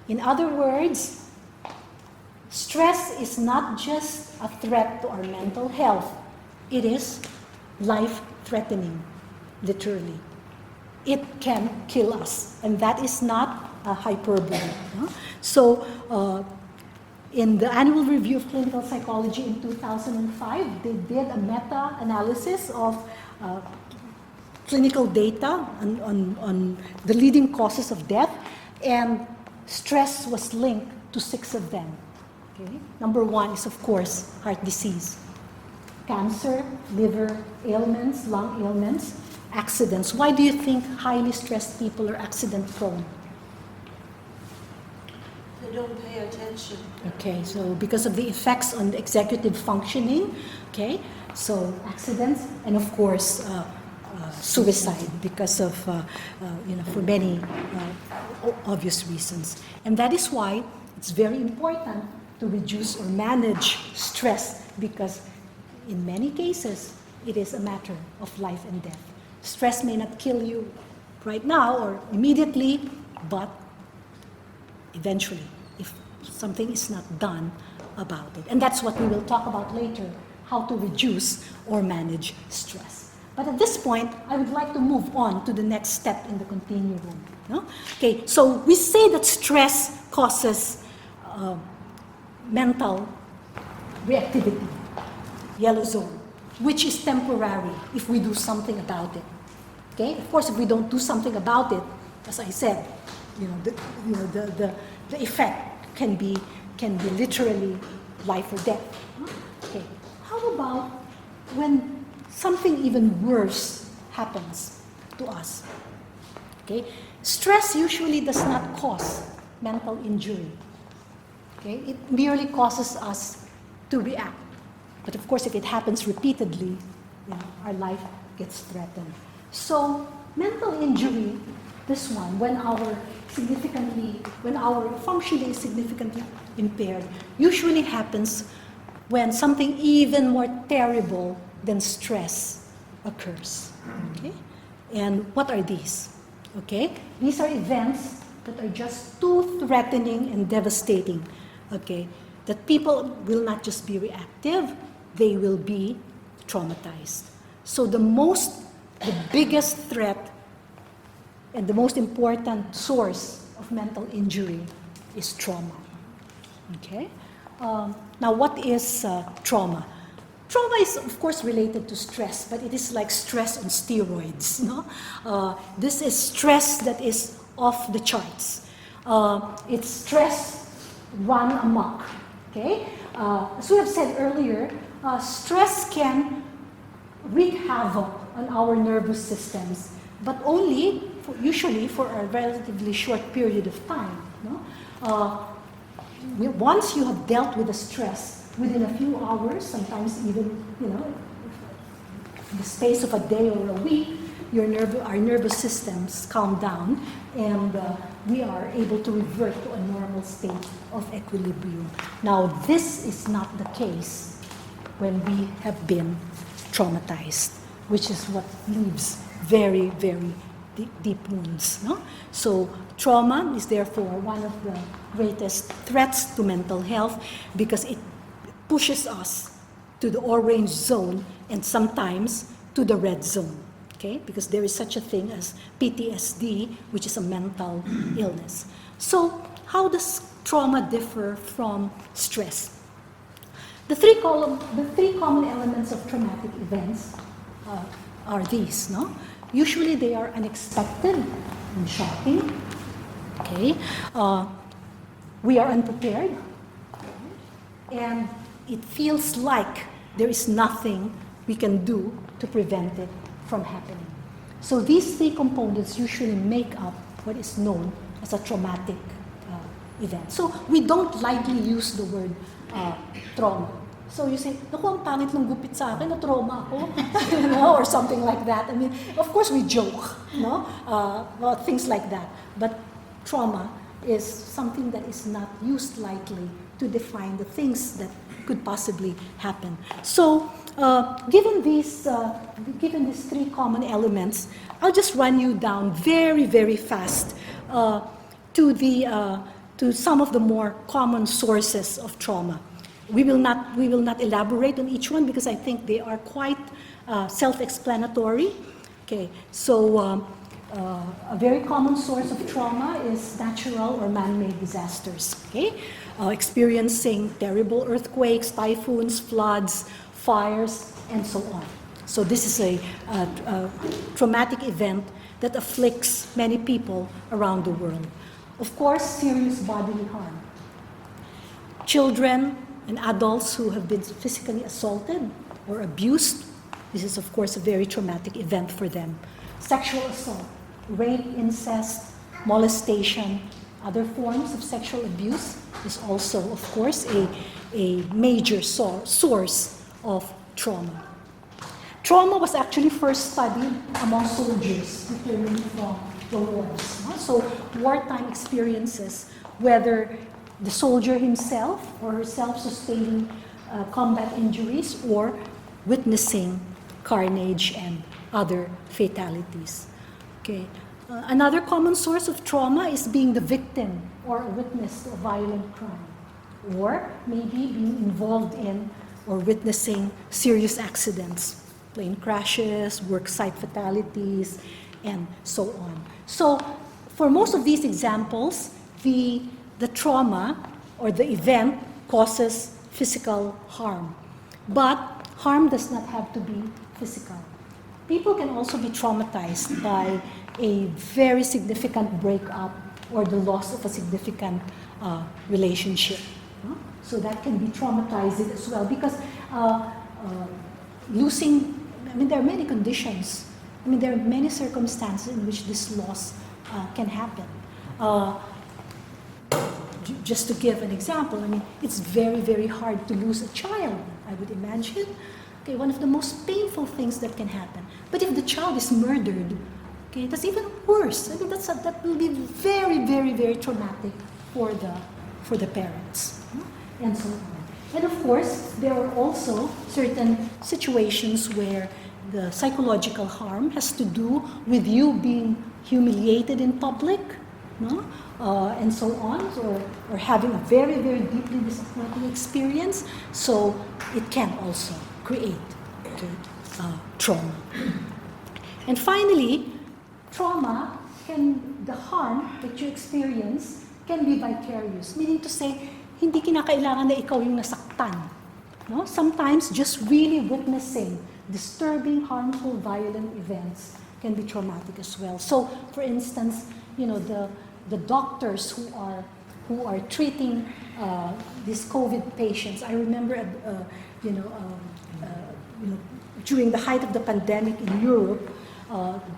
In other words, stress is not just a threat to our mental health, it is life-threatening, literally. It can kill us, and that is not a hyperbole. No? So, in the Annual Review of Clinical Psychology in 2005, they did a meta-analysis of clinical data on the leading causes of death, and stress was linked to 6 of them. Okay? Number 1 is, of course, heart disease, cancer, liver ailments, lung ailments, accidents. Why do you think highly stressed people are accident prone? They don't pay attention. Okay, so because of the effects on the executive functioning, okay, so accidents, and of course, suicide because of, for many obvious reasons. And that is why it's very important to reduce or manage stress, because in many cases, it is a matter of life and death. Stress may not kill you right now or immediately, but eventually, if something is not done about it. And that's what we will talk about later, how to reduce or manage stress. But at this point, I would like to move on to the next step in the continuum. No? Okay, so we say that stress causes mental reactivity, yellow zone, which is temporary if we do something about it. Okay, of course, if we don't do something about it, as I said, the effect can be literally life or death. Okay, how about when something even worse happens to us? Okay, stress usually does not cause mental injury. Okay, it merely causes us to react. But of course, if it happens repeatedly, our life gets threatened. So, mental injury, this one, when our functioning is significantly impaired, usually happens when something even more terrible than stress occurs. Okay? And what are these? Okay? These are events that are just too threatening and devastating. Okay? That people will not just be reactive, they will be traumatized. So the biggest threat and the most important source of mental injury is trauma. Okay? Now, what is trauma? Trauma is, of course, related to stress, but it is like stress on steroids. No? This is stress that is off the charts. It's stress run amok. Okay? As we have said earlier, stress can wreak havoc on our nervous systems, but usually for a relatively short period of time. No? Once you have dealt with the stress, within a few hours, sometimes even in the space of a day or a week, our nervous systems calm down, and we are able to revert to a normal state of equilibrium. Now, this is not the case when we have been traumatized, which is what leaves very, very deep wounds. No? So trauma is therefore one of the greatest threats to mental health because it pushes us to the orange zone and sometimes to the red zone. Okay? Because there is such a thing as PTSD, which is a mental illness. So how does trauma differ from stress? The three common elements of traumatic events are these. No? Usually they are unexpected and shocking. Okay? We are unprepared. And it feels like there is nothing we can do to prevent it from happening. So these three components usually make up what is known as a traumatic event. So we don't lightly use the word trauma. So you say, naku, ang pangit ng gupit sa akin, na-trauma ako, you know, or something like that. I mean, of course we joke, no? Well, things like that. But trauma is something that is not used lightly to define the things that could possibly happen. So, given these three common elements, I'll just run you down very, very fast to some of the more common sources of trauma. We will not elaborate on each one because I think they are quite self-explanatory. Okay, so a very common source of trauma is natural or man-made disasters. Okay, experiencing terrible earthquakes, typhoons, floods, fires, and so on. So this is a traumatic event that afflicts many people around the world. Of course, serious bodily harm. Children and adults who have been physically assaulted or abused, this is of course a very traumatic event for them. Sexual assault, rape, incest, molestation, other forms of sexual abuse is also of course a major source of trauma. Trauma was actually first studied among soldiers returning from the wars. So wartime experiences, whether the soldier himself or herself sustaining combat injuries or witnessing carnage and other fatalities. Okay. Another common source of trauma is being the victim or a witness to a violent crime, or maybe being involved in or witnessing serious accidents, plane crashes, worksite fatalities, and so on. So for most of these examples, the trauma or the event causes physical harm. But harm does not have to be physical. People can also be traumatized by a very significant breakup or the loss of a significant relationship. So that can be traumatizing as well because losing, I mean, there are many conditions. I mean, there are many circumstances in which this loss can happen. Just to give an example, I mean, it's very, very hard to lose a child, I would imagine. Okay, one of the most painful things that can happen. But if the child is murdered, okay, that's even worse. I mean, that will be very, very, very traumatic for the parents, and so on. And of course, there are also certain situations where the psychological harm has to do with you being humiliated in public, no? And so on, or having a very, very deeply disappointing experience. So it can also create trauma. And finally, trauma the harm that you experience can be vicarious, meaning to say, hindi kinakailangan na ikaw yung nasaktan. No? Sometimes just really witnessing disturbing, harmful, violent events can be traumatic as well. So, for instance, you know, the doctors who are treating these COVID patients. I remember, during the height of the pandemic in Europe,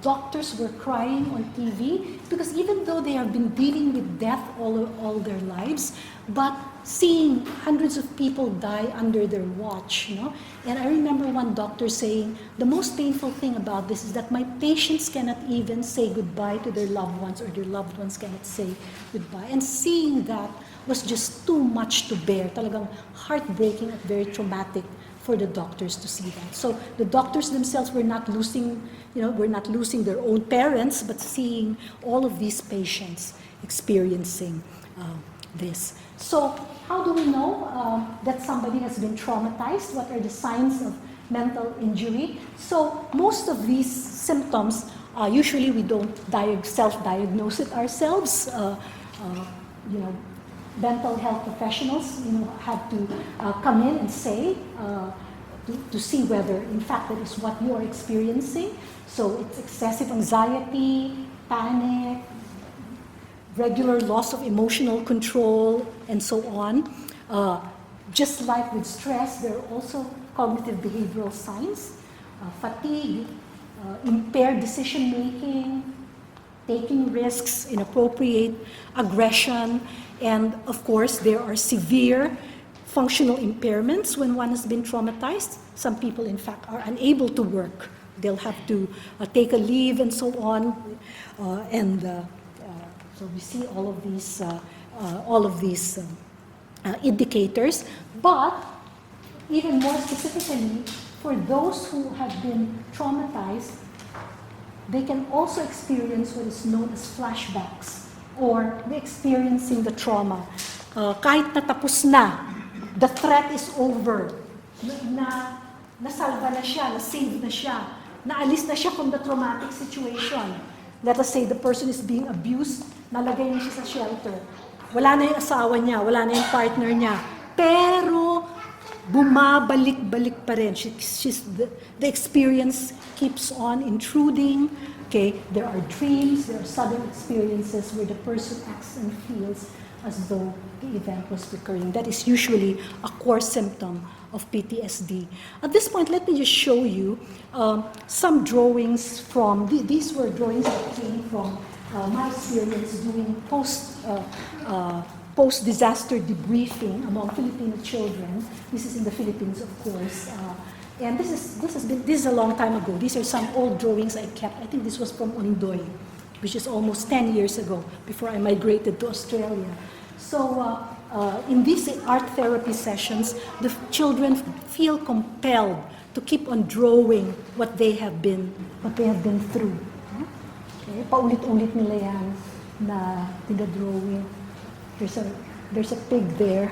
doctors were crying on TV because even though they have been dealing with death all their lives, but seeing hundreds of people die under their watch, you know. And I remember one doctor saying, the most painful thing about this is that my patients cannot even say goodbye to their loved ones, or their loved ones cannot say goodbye. And seeing that was just too much to bear. Talagang heartbreaking at very traumatic for the doctors to see that. So the doctors themselves were not losing, were not losing their own parents, but seeing all of these patients experiencing this. So how do we know that somebody has been traumatized? What are the signs of mental injury? So most of these symptoms, usually we don't self-diagnose it ourselves. Mental health professionals, have to come in and say to see whether, in fact, that is what you are experiencing. So it's excessive anxiety, panic, regular loss of emotional control, and so on. Just like with stress, there are also cognitive behavioral signs, fatigue, impaired decision-making, taking risks, inappropriate aggression, and of course, there are severe functional impairments when one has been traumatized. Some people, in fact, are unable to work. They'll have to take a leave and so on. So we see all of these indicators. But even more specifically, for those who have been traumatized, they can also experience what is known as flashbacks, or experiencing the trauma. Kahit natapos na, the threat is over, nasalva na siya, na-save na siya, naalis na siya from the traumatic situation. Let us say the person is being abused, nalagay na siya sa shelter. Wala na yung asawa niya, wala na yung partner niya, pero bumabalik-balik pa rin. The experience keeps on intruding. Okay, there are dreams, there are sudden experiences where the person acts and feels as though the event was recurring. That is usually a core symptom of PTSD. At this point, let me just show you some drawings from, these were drawings that came from my experience doing post-disaster debriefing among Filipino children. This is in the Philippines, of course. And this is a long time ago. These are some old drawings I kept. I think this was from Ondoy, which is almost 10 years ago, before I migrated to Australia. So in these art therapy sessions, the children feel compelled to keep on drawing what they have been through. Okay? Paulit-ulit nila yan na tinadrawing. There's a pig there,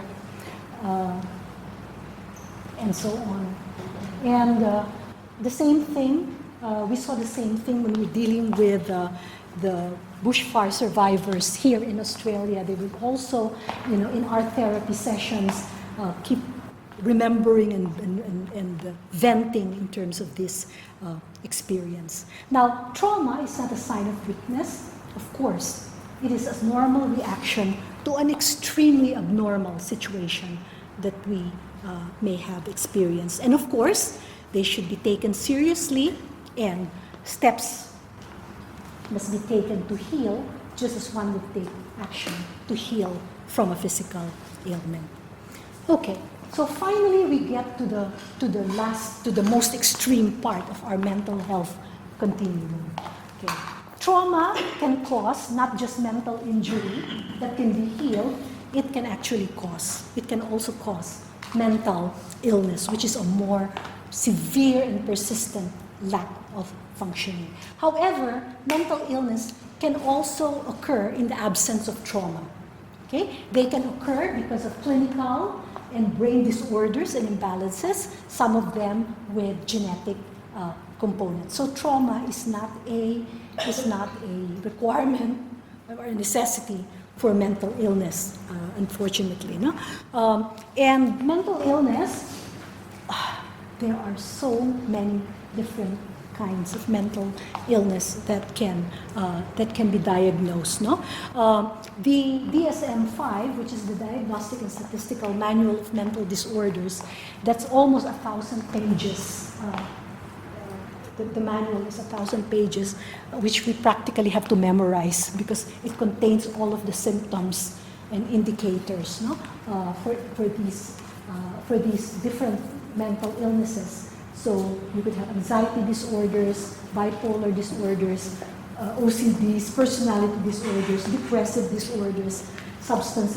and so on. And the same thing, we saw the same thing when we were dealing with the bushfire survivors here in Australia. They would also, in our therapy sessions, keep remembering and venting in terms of this experience. Now, trauma is not a sign of weakness, of course. It is a normal reaction to an extremely abnormal situation that we may have experienced. And of course, they should be taken seriously, and steps must be taken to heal, just as one would take action to heal from a physical ailment. Okay, so finally we get to the most extreme part of our mental health continuum. Okay. Trauma can cause not just mental injury that can be healed, it can also cause mental illness, which is a more severe and persistent lack of functioning. However, mental illness can also occur in the absence of trauma. Okay? They can occur because of clinical and brain disorders and imbalances, some of them with genetic components. So trauma is not a requirement or a necessity for mental illness, unfortunately. No? And mental illness, there are so many different kinds of mental illness that can be diagnosed. No? The DSM-5, which is the Diagnostic and Statistical Manual of Mental Disorders, that's almost 1,000 pages. The manual is 1,000 pages, which we practically have to memorize because it contains all of the symptoms and indicators, no? For these different mental illnesses. So you could have anxiety disorders, bipolar disorders, OCDs, personality disorders, depressive disorders, substance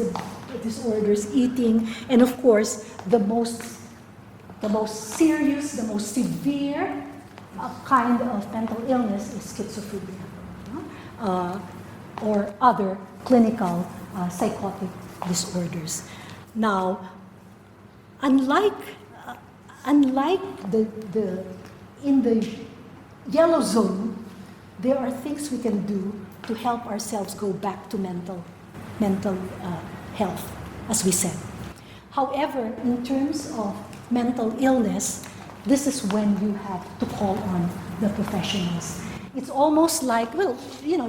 disorders, eating, and of course, the most The most serious, the most severe kind of mental illness is schizophrenia, or other clinical psychotic disorders. Now, unlike in the yellow zone, there are things we can do to help ourselves go back to mental health, as we said. However, in terms of mental illness, this is when you have to call on the professionals. It's almost like, well,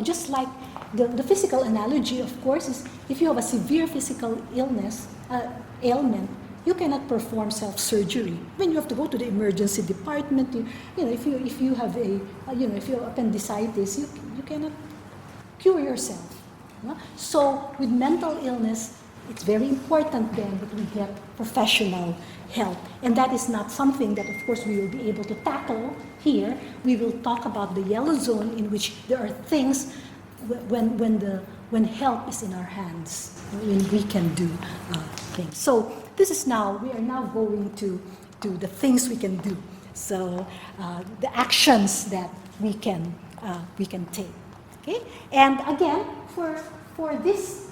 just like the physical analogy, of course, is if you have a severe physical ailment, you cannot perform self-surgery. When you have to go to the emergency department, if you have if you have appendicitis, you cannot cure yourself. So with mental illness, it's very important then that we get professional help. And that is not something that, of course, we will be able to tackle here. We will talk about the yellow zone, in which there are things when help is in our hands, when we can do things. So we are now going to the things we can do. So the actions that we can take. Okay, and again for this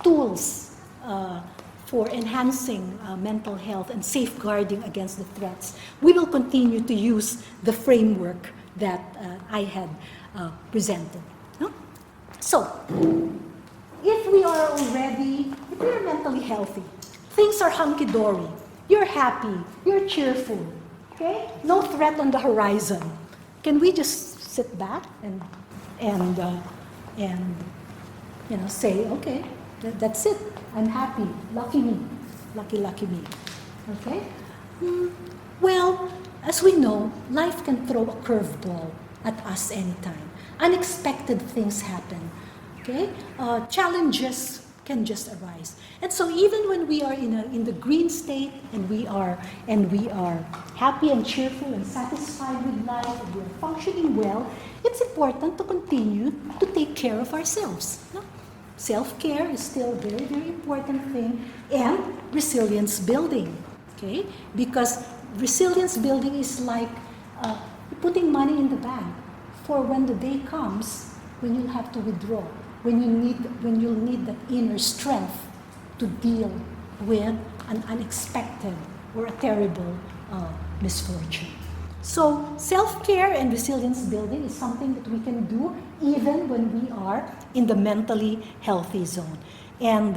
tools for enhancing mental health and safeguarding against the threats, we will continue to use the framework that I had presented. No? So, if we are mentally healthy, things are hunky-dory, you're happy, you're cheerful, okay? No threat on the horizon. Can we just sit back and say, okay, that's it. I'm happy. Lucky me. Lucky me. Okay? Well, as we know, life can throw a curveball at us anytime. Unexpected things happen. Okay? Challenges can just arise. And so even when we are in the green state and we are happy and cheerful and satisfied with life and we are functioning well, it's important to continue to take care of ourselves. No? Self-care is still a very, very important thing, and resilience building. Okay? Because resilience building is like putting money in the bank for when the day comes when you'll have to withdraw, when you'll need that inner strength to deal with an unexpected or a terrible misfortune. So self-care and resilience building is something that we can do even when we are in the mentally healthy zone. And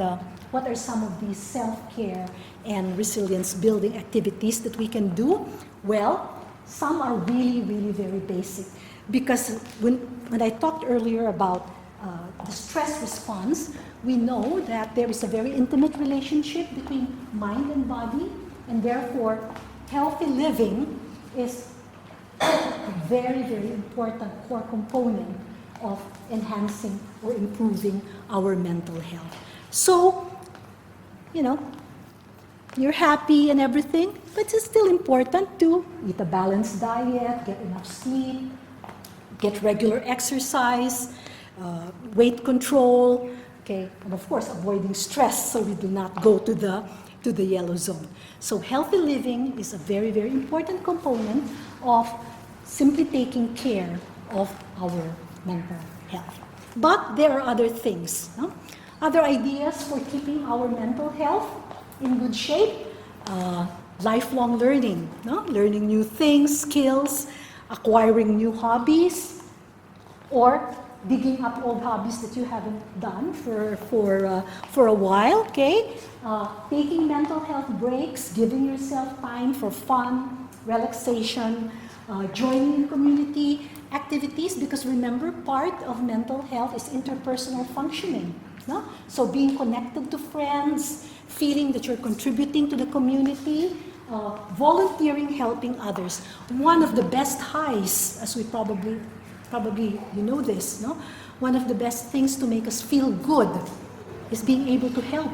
what are some of these self-care and resilience building activities that we can do? Well, some are really, really very basic. Because when I talked earlier about the stress response, we know that there is a very intimate relationship between mind and body, and therefore healthy living is a very, very important core component of enhancing or improving our mental health. So, you're happy and everything, but it's still important to eat a balanced diet, get enough sleep, get regular exercise, weight control, okay, and of course avoiding stress so we do not go to the yellow zone. So healthy living is a very, very important component of simply taking care of our mental health. But there are other things, no? Other ideas for keeping our mental health in good shape. Lifelong learning, no? Learning new things, skills, acquiring new hobbies, or digging up old hobbies that you haven't done for a while, okay? Taking mental health breaks, giving yourself time for fun, relaxation, joining in community activities, because remember, part of mental health is interpersonal functioning. No? So being connected to friends, feeling that you're contributing to the community, volunteering, helping others. One of the best highs, as we probably you know this, no? One of the best things to make us feel good is being able to help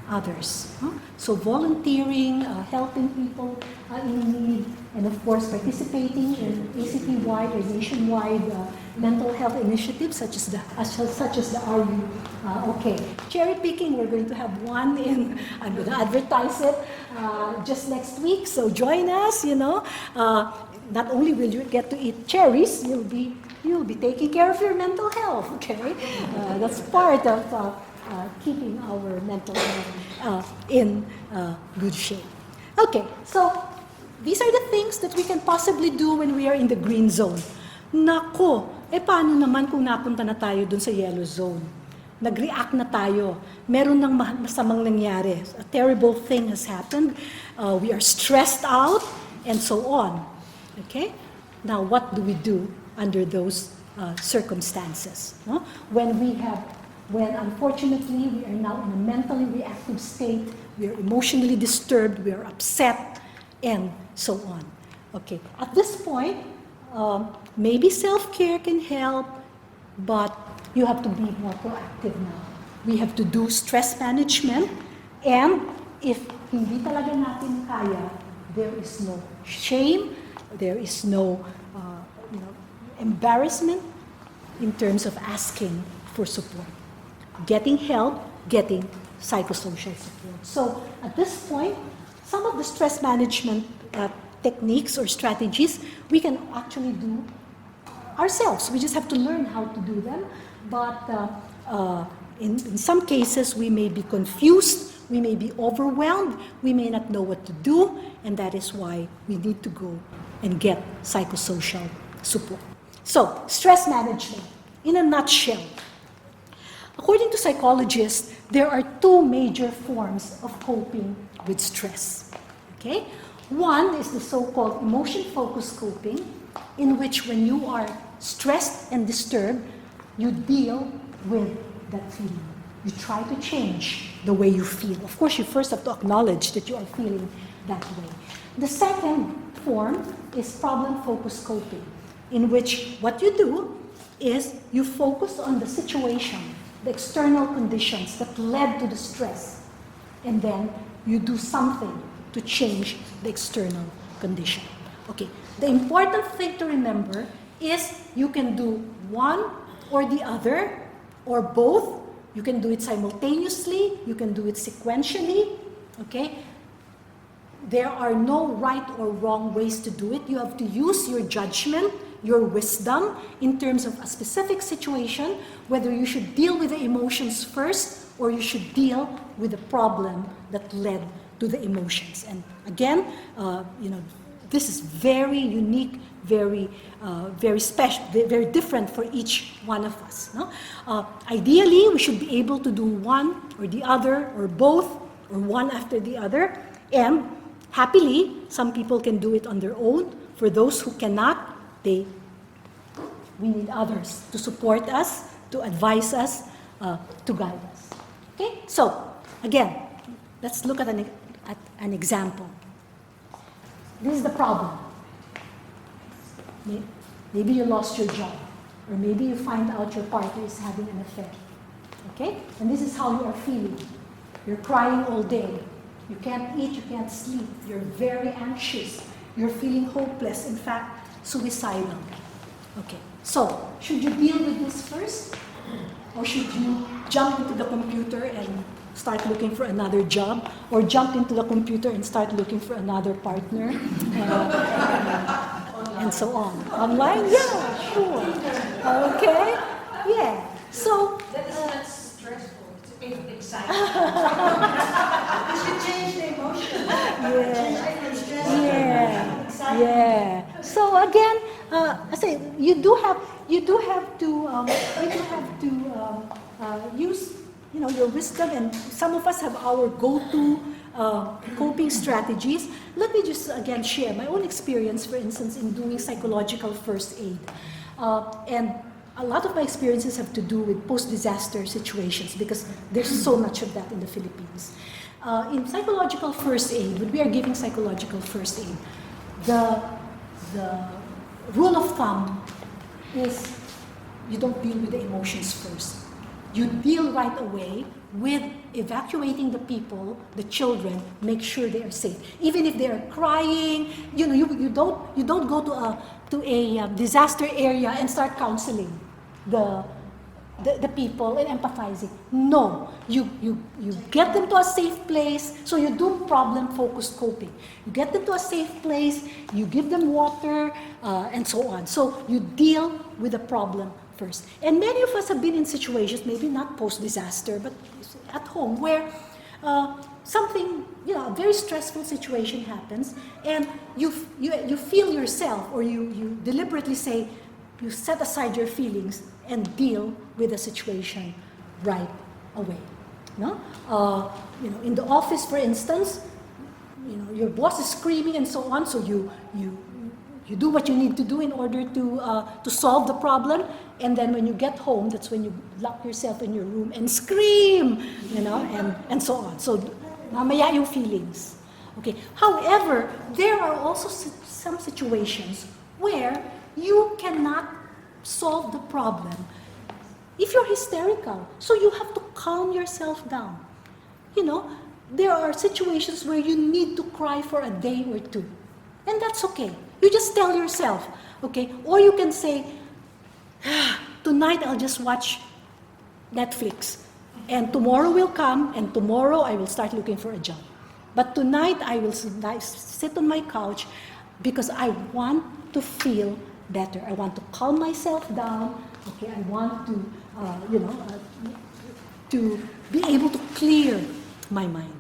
others. So volunteering, helping people in need, and of course participating in ACT-wide or nationwide mental health initiatives such as the RU. Okay, cherry picking, we're going to have one in, I'm going to advertise it just next week, so join us, not only will you get to eat cherries, you'll be taking care of your mental health, okay? That's part of keeping our mental health in good shape. Okay, so these are the things that we can possibly do when we are in the green zone. Nako, paano naman kung napunta na tayo dun sa yellow zone? Nag-react na tayo. Meron ng masamang nangyari. A terrible thing has happened. We are stressed out, and so on. Okay? Now, what do we do under those circumstances? No? When unfortunately we are now in a mentally reactive state, we are emotionally disturbed, we are upset, and so on. Okay, at this point, maybe self-care can help, but you have to be more proactive now. We have to do stress management, and if hindi talaga natin kaya, there is no shame, there is no embarrassment in terms of asking for support. Getting help, getting psychosocial support. So at this point, some of the stress management techniques or strategies we can actually do ourselves. We just have to learn how to do them. But in some cases, we may be confused, we may be overwhelmed, we may not know what to do, and that is why we need to go and get psychosocial support. So, stress management, in a nutshell. According to psychologists, there are two major forms of coping with stress. Okay? One is the so-called emotion-focused coping, in which when you are stressed and disturbed, you deal with that feeling. You try to change the way you feel. Of course, you first have to acknowledge that you are feeling that way. The second form is problem-focused coping, in which what you do is you focus on the situation, the external conditions that led to the stress, and then you do something to change the external condition. Okay, the important thing to remember is you can do one or the other, or both. You can do it simultaneously, you can do it sequentially, okay? There are no right or wrong ways to do it. You have to use your judgment, your wisdom in terms of a specific situation, whether you should deal with the emotions first or you should deal with the problem that led to the emotions. And again, this is very unique, very special, very different for each one of us. No? Ideally, we should be able to do one or the other, or both, or one after the other. And happily, some people can do it on their own. For those who cannot, we need others to support us, to advise us, to guide us. Okay? So, again, let's look at an example. This is the problem. Maybe you lost your job, or maybe you find out your partner is having an affair. Okay? And this is how you are feeling. You're crying all day. You can't eat, you can't sleep. You're very anxious. You're feeling hopeless, in fact, suicidal. Okay. So, should you deal with this first? Or should you jump into the computer and start looking for another job, or jump into the computer and start looking for another partner, and so on. Online? Yeah, sure. Okay? Yeah. So, That is not stressful. It's exciting. You should change the emotion. Yeah. So again, I say you do have to use your wisdom, and some of us have our go-to coping strategies. Let me just again share my own experience, for instance, in doing psychological first aid. And a lot of my experiences have to do with post-disaster situations, because there's so much of that in the Philippines. In psychological first aid, when we are giving psychological first aid, the rule of thumb is you don't deal with the emotions first. You deal right away with evacuating the people, the children, make sure they are safe. Even if they are crying, you don't go to a disaster area and start counseling the people and empathizing. No, you get them to a safe place, so you do problem-focused coping. You get them to a safe place, you give them water, and so on. So you deal with the problem first. And many of us have been in situations, maybe not post-disaster, but at home, where something, a very stressful situation happens, and you feel yourself, or you deliberately say, you set aside your feelings and deal with the situation right away. No? In the office, for instance, your boss is screaming and so on, so you do what you need to do in order to solve the problem, and then when you get home, that's when you lock yourself in your room and scream, and so on. So, mamaya yung feelings. Okay. However, there are also some situations where you cannot solve the problem if you're hysterical. So you have to calm yourself down. There are situations where you need to cry for a day or two, and that's okay. You just tell yourself, okay? Or you can say, tonight I'll just watch Netflix, and tomorrow will come, and tomorrow I will start looking for a job. But tonight I will sit on my couch because I want to feel better. I want to calm myself down. Okay, I want to, to be able to clear my mind.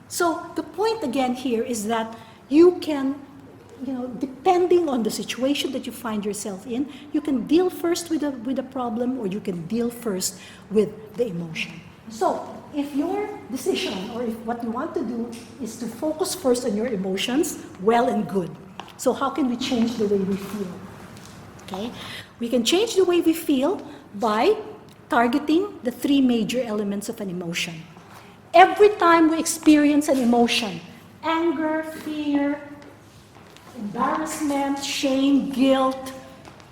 So the point again here is that you can, depending on the situation that you find yourself in, you can deal first with the problem, or you can deal first with the emotion. So if your decision, or if what you want to do is to focus first on your emotions, well and good. So how can we change the way we feel? Okay, we can change the way we feel by targeting the three major elements of an emotion. Every time we experience an emotion, anger, fear, embarrassment, shame, guilt,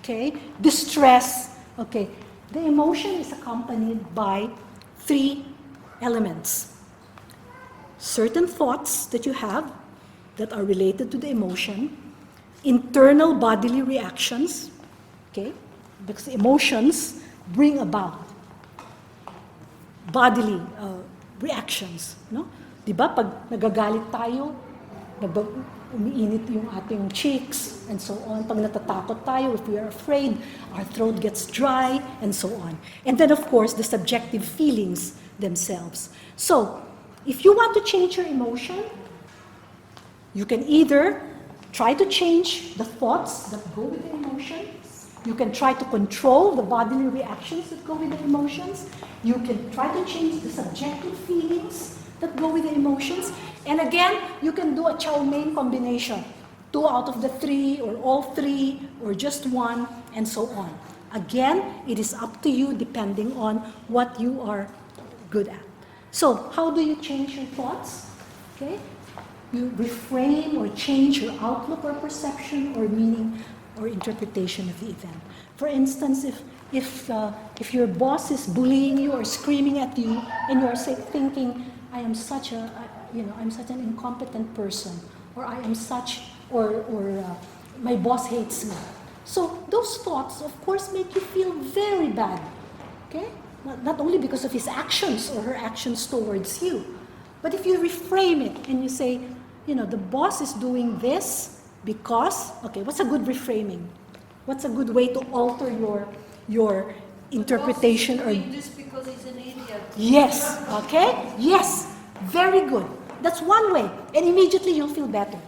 okay, distress, okay, the emotion is accompanied by three elements. Certain thoughts that you have that are related to the emotion, internal bodily reactions, okay, because emotions bring about bodily reactions, no? Diba, pag nagagalit tayo, umiinit yung ating cheeks, and so on. Pag natatakot tayo, if we are afraid, our throat gets dry, and so on. And then, of course, the subjective feelings themselves. So, if you want to change your emotion, you can either try to change the thoughts that go with the emotion. You can try to control the bodily reactions that go with the emotions. You can try to change the subjective feelings that go with the emotions. And again, you can do a chow mein combination. 2 out of the 3, or all 3, or just 1, and so on. Again, it is up to you depending on what you are good at. So, how do you change your thoughts? Okay? You reframe or change your outlook or perception or meaning or interpretation of the event. For instance, if your boss is bullying you or screaming at you, and you're thinking, I am such I'm such an incompetent person, or I am such, or my boss hates me. So those thoughts, of course, make you feel very bad. Okay? Not only because of his actions or her actions towards you, but if you reframe it and you say, the boss is doing this because, okay, what's a good reframing? What's a good way to alter your interpretation? Or this because he's an idiot. Yes, okay? Yes, very good. That's one way, and immediately you'll feel better.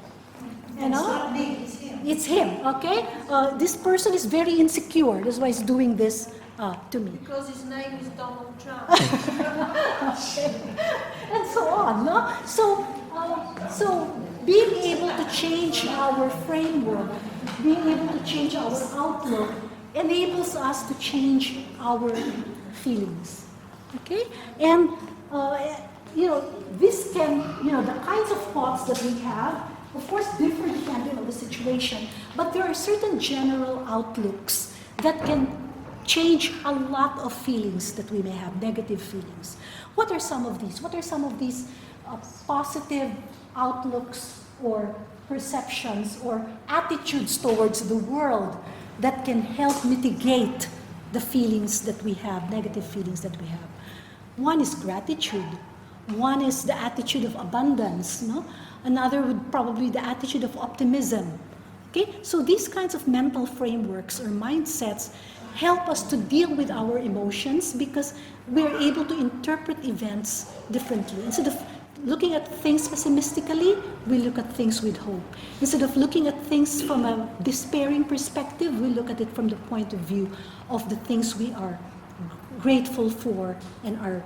It's not me, it's him. It's him, okay? This person is very insecure, that's why he's doing this to me. Because his name is Donald Trump. And so on, no? So being able to change our framework, being able to change our outlook, enables us to change our feelings. Okay? And, this can, the kinds of thoughts that we have, of course, differ depending on the situation, but there are certain general outlooks that can change a lot of feelings that we may have, negative feelings. What are some of these? What are some of these positive outlooks or perceptions or attitudes towards the world that can help mitigate the feelings that we have, negative feelings that we have? One is gratitude. One is the attitude of abundance. No? Another would probably be the attitude of optimism. Okay? So these kinds of mental frameworks or mindsets help us to deal with our emotions because we're able to interpret events differently. Instead of looking at things pessimistically, we look at things with hope. Instead of looking at things from a despairing perspective, we look at it from the point of view of the things we are grateful for and are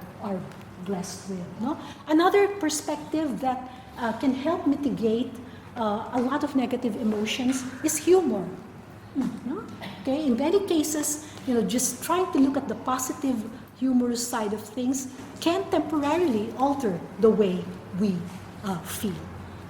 blessed with. No? Another perspective that can help mitigate a lot of negative emotions is humor. No? Okay? In many cases, just trying to look at the positive, humorous side of things can temporarily alter the way we feel.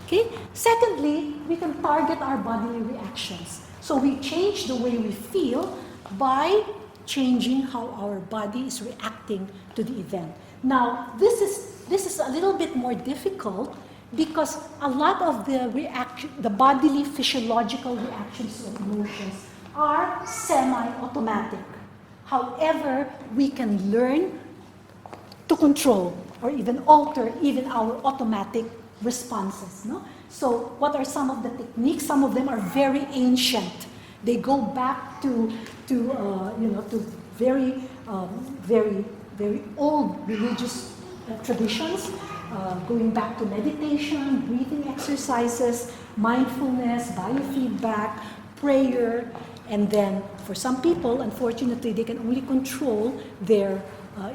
Okay? Secondly, we can target our bodily reactions. So we change the way we feel by changing how our body is reacting to the event. Now, this is a little bit more difficult because a lot of the bodily physiological reactions or emotions are semi-automatic. However, we can learn to control or even alter even our automatic responses. No? So what are some of the techniques? Some of them are very ancient. They go back to very old religious traditions, going back to meditation, breathing exercises, mindfulness, biofeedback, prayer, and then for some people, unfortunately, they can only control their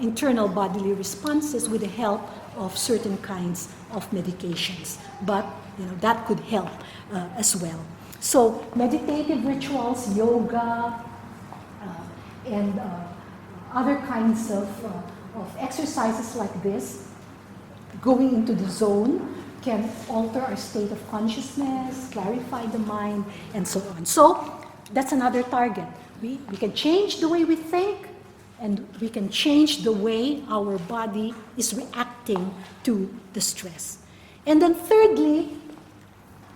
internal bodily responses with the help of certain kinds of medications. But that could help as well. So meditative rituals, yoga, and other kinds of exercises like this, going into the zone, can alter our state of consciousness, clarify the mind, and so on. So that's another target. We can change the way we think, and we can change the way our body is reacting to the stress. And then thirdly,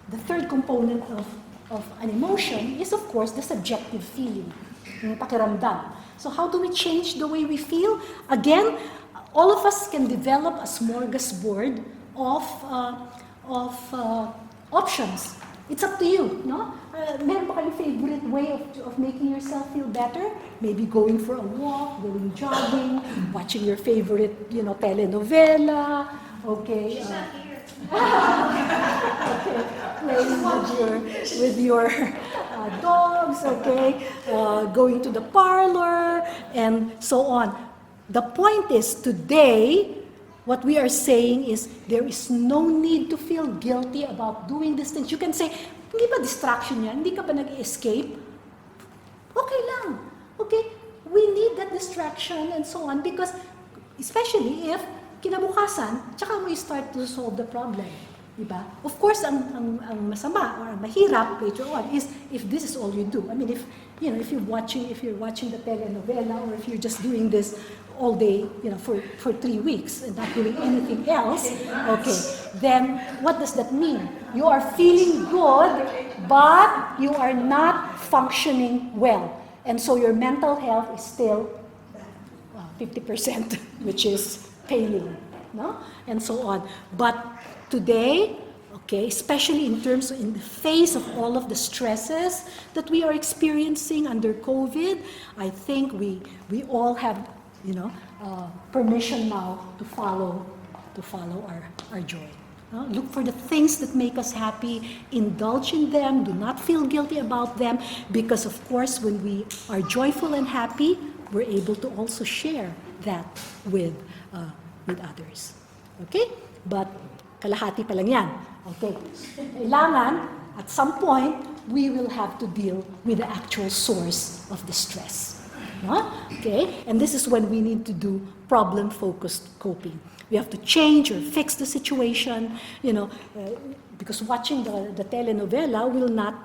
the third component of an emotion is, of course, the subjective feeling, yung pakiramdam. So how do we change the way we feel? Again, all of us can develop a smorgasbord of options. It's up to you, no? Meron ba kayong favorite way of making yourself feel better? Maybe going for a walk, going jogging, watching your favorite, telenovela, okay? She's not here. Okay, playing with your dogs, okay? Going to the parlor, and so on. The point is, today, what we are saying is there is no need to feel guilty about doing these things. You can say, hindi ba distraction yan? Hindi ka ba nag-escape? Okay lang. Okay? We need that distraction and so on because, especially if kinabukasan, tsaka mo start to solve the problem. Diba? Of course, ang masama or ang mahirap later on is if this is all you do. I mean, if you're watching the telenovela or if you're just doing this all day, for 3 weeks and not doing anything else, okay, then what does that mean? You are feeling good, but you are not functioning well. And so your mental health is still 50%, which is failing, no? And so on. But today, okay, especially in the face of all of the stresses that we are experiencing under COVID, I think we all have, permission now to follow our joy. Look for the things that make us happy, indulge in them, do not feel guilty about them, because of course when we are joyful and happy, we're able to also share that with others. Okay? But kalahati pa lang yan. Okay. Kailangan, at some point, we will have to deal with the actual source of the stress. Okay? And this is when we need to do problem-focused coping. We have to change or fix the situation, because watching the telenovela will not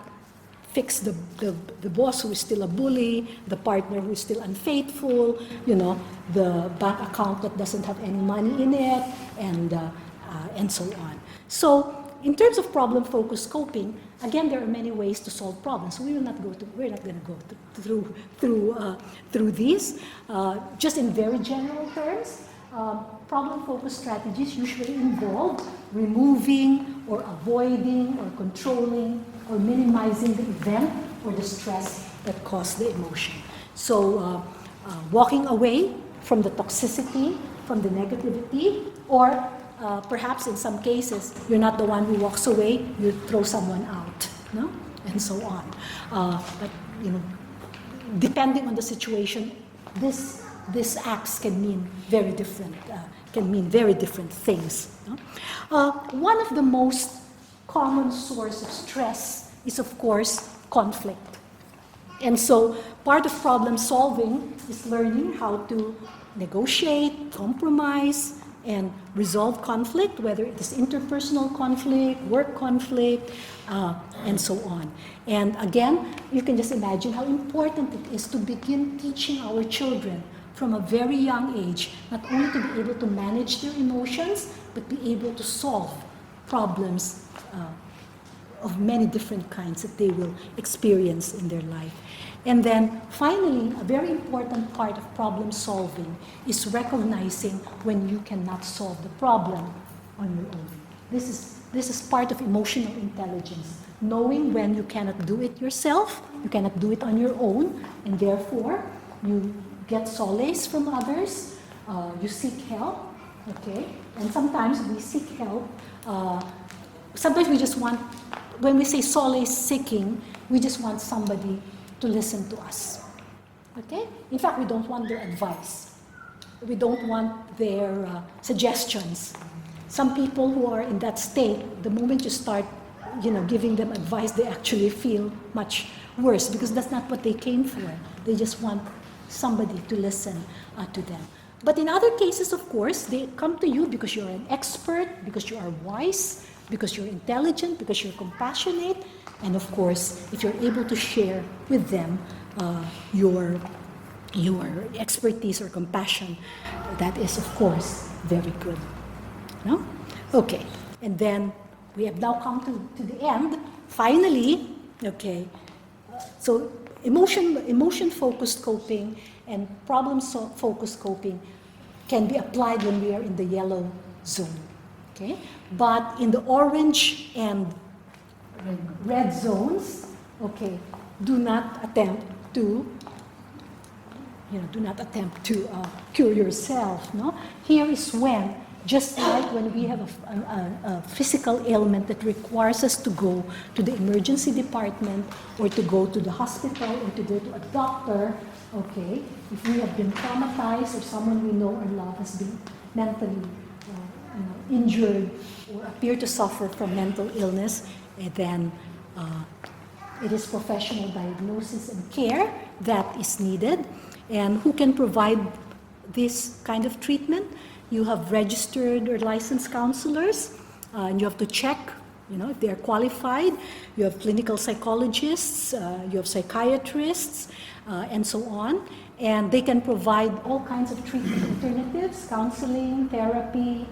fix the boss who is still a bully, the partner who is still unfaithful, the bank account that doesn't have any money in it, and so on. So in terms of problem-focused coping, again, there are many ways to solve problems. So we're not going to go through these. Just in very general terms, problem-focused strategies usually involve removing or avoiding or controlling or minimizing the event or the stress that caused the emotion. So walking away from the toxicity, from the negativity, or perhaps in some cases, you're not the one who walks away, you throw someone out, no? And so on. But depending on the situation, these acts can mean very different things. No? One of the most common source of stress is, of course, conflict. And so part of problem solving is learning how to negotiate, compromise, and resolve conflict, whether it is interpersonal conflict, work conflict, and so on. And again, you can just imagine how important it is to begin teaching our children from a very young age, not only to be able to manage their emotions, but be able to solve problems of many different kinds that they will experience in their life. And then finally, a very important part of problem solving is recognizing when you cannot solve the problem on your own. This is part of emotional intelligence, knowing when you cannot do it yourself, you cannot do it on your own, and therefore you get solace from others, you seek help, okay? And sometimes we seek help, sometimes we just want, when we say solace seeking, we just want somebody to listen to us, okay? In fact, we don't want their advice. We don't want their suggestions. Some people who are in that state, the moment you start, giving them advice, they actually feel much worse because that's not what they came for. They just want somebody to listen to them. But in other cases, of course, they come to you because you're an expert, because you are wise, because you're intelligent, because you're compassionate, and of course, if you're able to share with them your expertise or compassion, that is, of course, very good. No? Okay, and then we have now come to the end. Finally, okay, so emotion-focused coping and problem-focused coping can be applied when we are in the yellow zone, okay? But in the orange and red zones, okay, do not attempt to cure yourself, no? Here is when, just like when we have a physical ailment that requires us to go to the emergency department or to go to the hospital or to go to a doctor, okay, if we have been traumatized or someone we know or love has been mentally injured or appear to suffer from mental illness, then it is professional diagnosis and care that is needed. And who can provide this kind of treatment? You have registered or licensed counselors, and you have to check, if they are qualified. You have clinical psychologists, you have psychiatrists, and so on. And they can provide all kinds of treatment alternatives, counseling, therapy,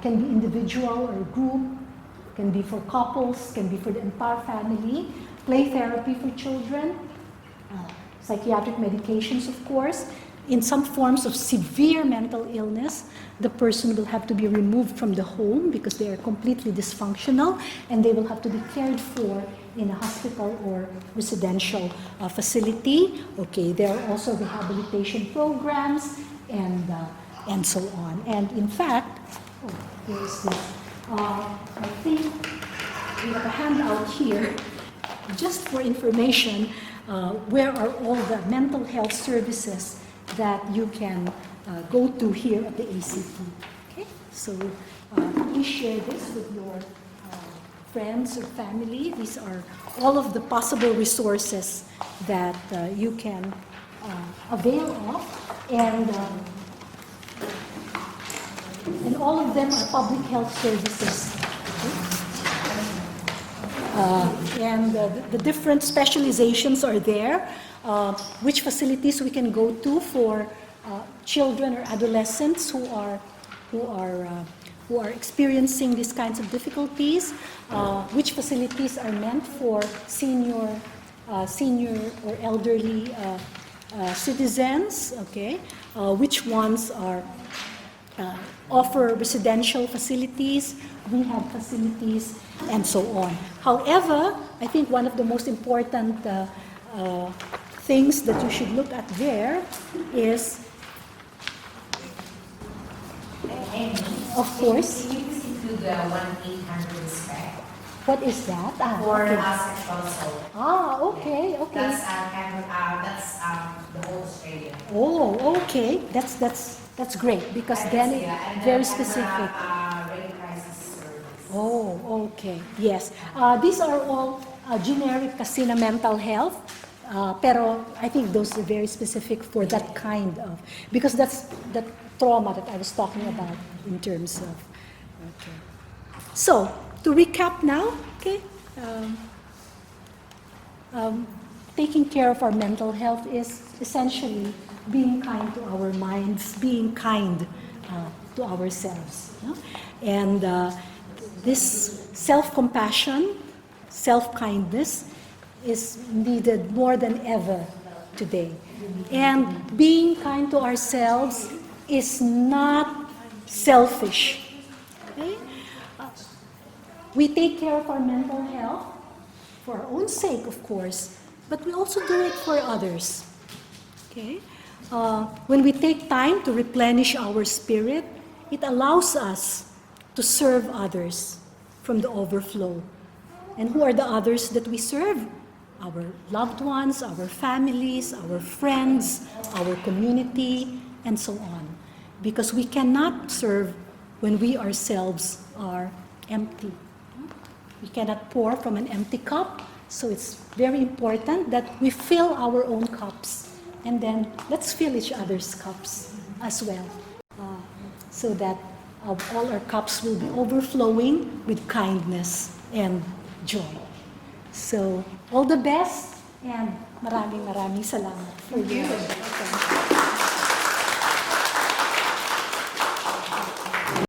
can be individual or group, can be for couples, can be for the entire family, play therapy for children, psychiatric medications, of course. In some forms of severe mental illness, the person will have to be removed from the home because they are completely dysfunctional, and they will have to be cared for in a hospital or residential facility. Okay, there are also rehabilitation programs and so on. And in fact, here is this. I think we have a handout here just for information. Where are all the mental health services that you can go to here at the ACT? Okay, so please share this with your friends or family. These are all of the possible resources that you can avail of, and all of them are public health services. Okay? And the different specializations are there, which facilities we can go to for children or adolescents who are experiencing these kinds of difficulties, which facilities are meant for senior or elderly citizens, okay, which ones are offer residential facilities, rehab facilities, and so on. However, I think one of the most important things that you should look at there is, of course, Can you please include the 1-800 respect what is that? for Okay. sexual assault? Okay. That's the whole Australia. Oh, okay. That's great because then it's And very the specific. rape crisis service. Oh, okay. Yes. These are all generic kasi na mental health. Pero I think those are very specific for that kind of, because that's the trauma that I was talking about in terms of. Okay. So, to recap now, okay, taking care of our mental health is essentially being kind to our minds, being kind to ourselves. You know? And this self-compassion, self-kindness is needed more than ever today. And being kind to ourselves is not selfish. Okay? We take care of our mental health for our own sake, of course, but we also do it for others. Okay? When we take time to replenish our spirit, it allows us to serve others from the overflow. And who are the others that we serve? Our loved ones, our families, our friends, our community, and so on. Because we cannot serve when we ourselves are empty. We cannot pour from an empty cup, so it's very important that we fill our own cups, and then let's fill each other's cups as well, so that all our cups will be overflowing with kindness and joy. So, all the best, and maraming salamat for your attention.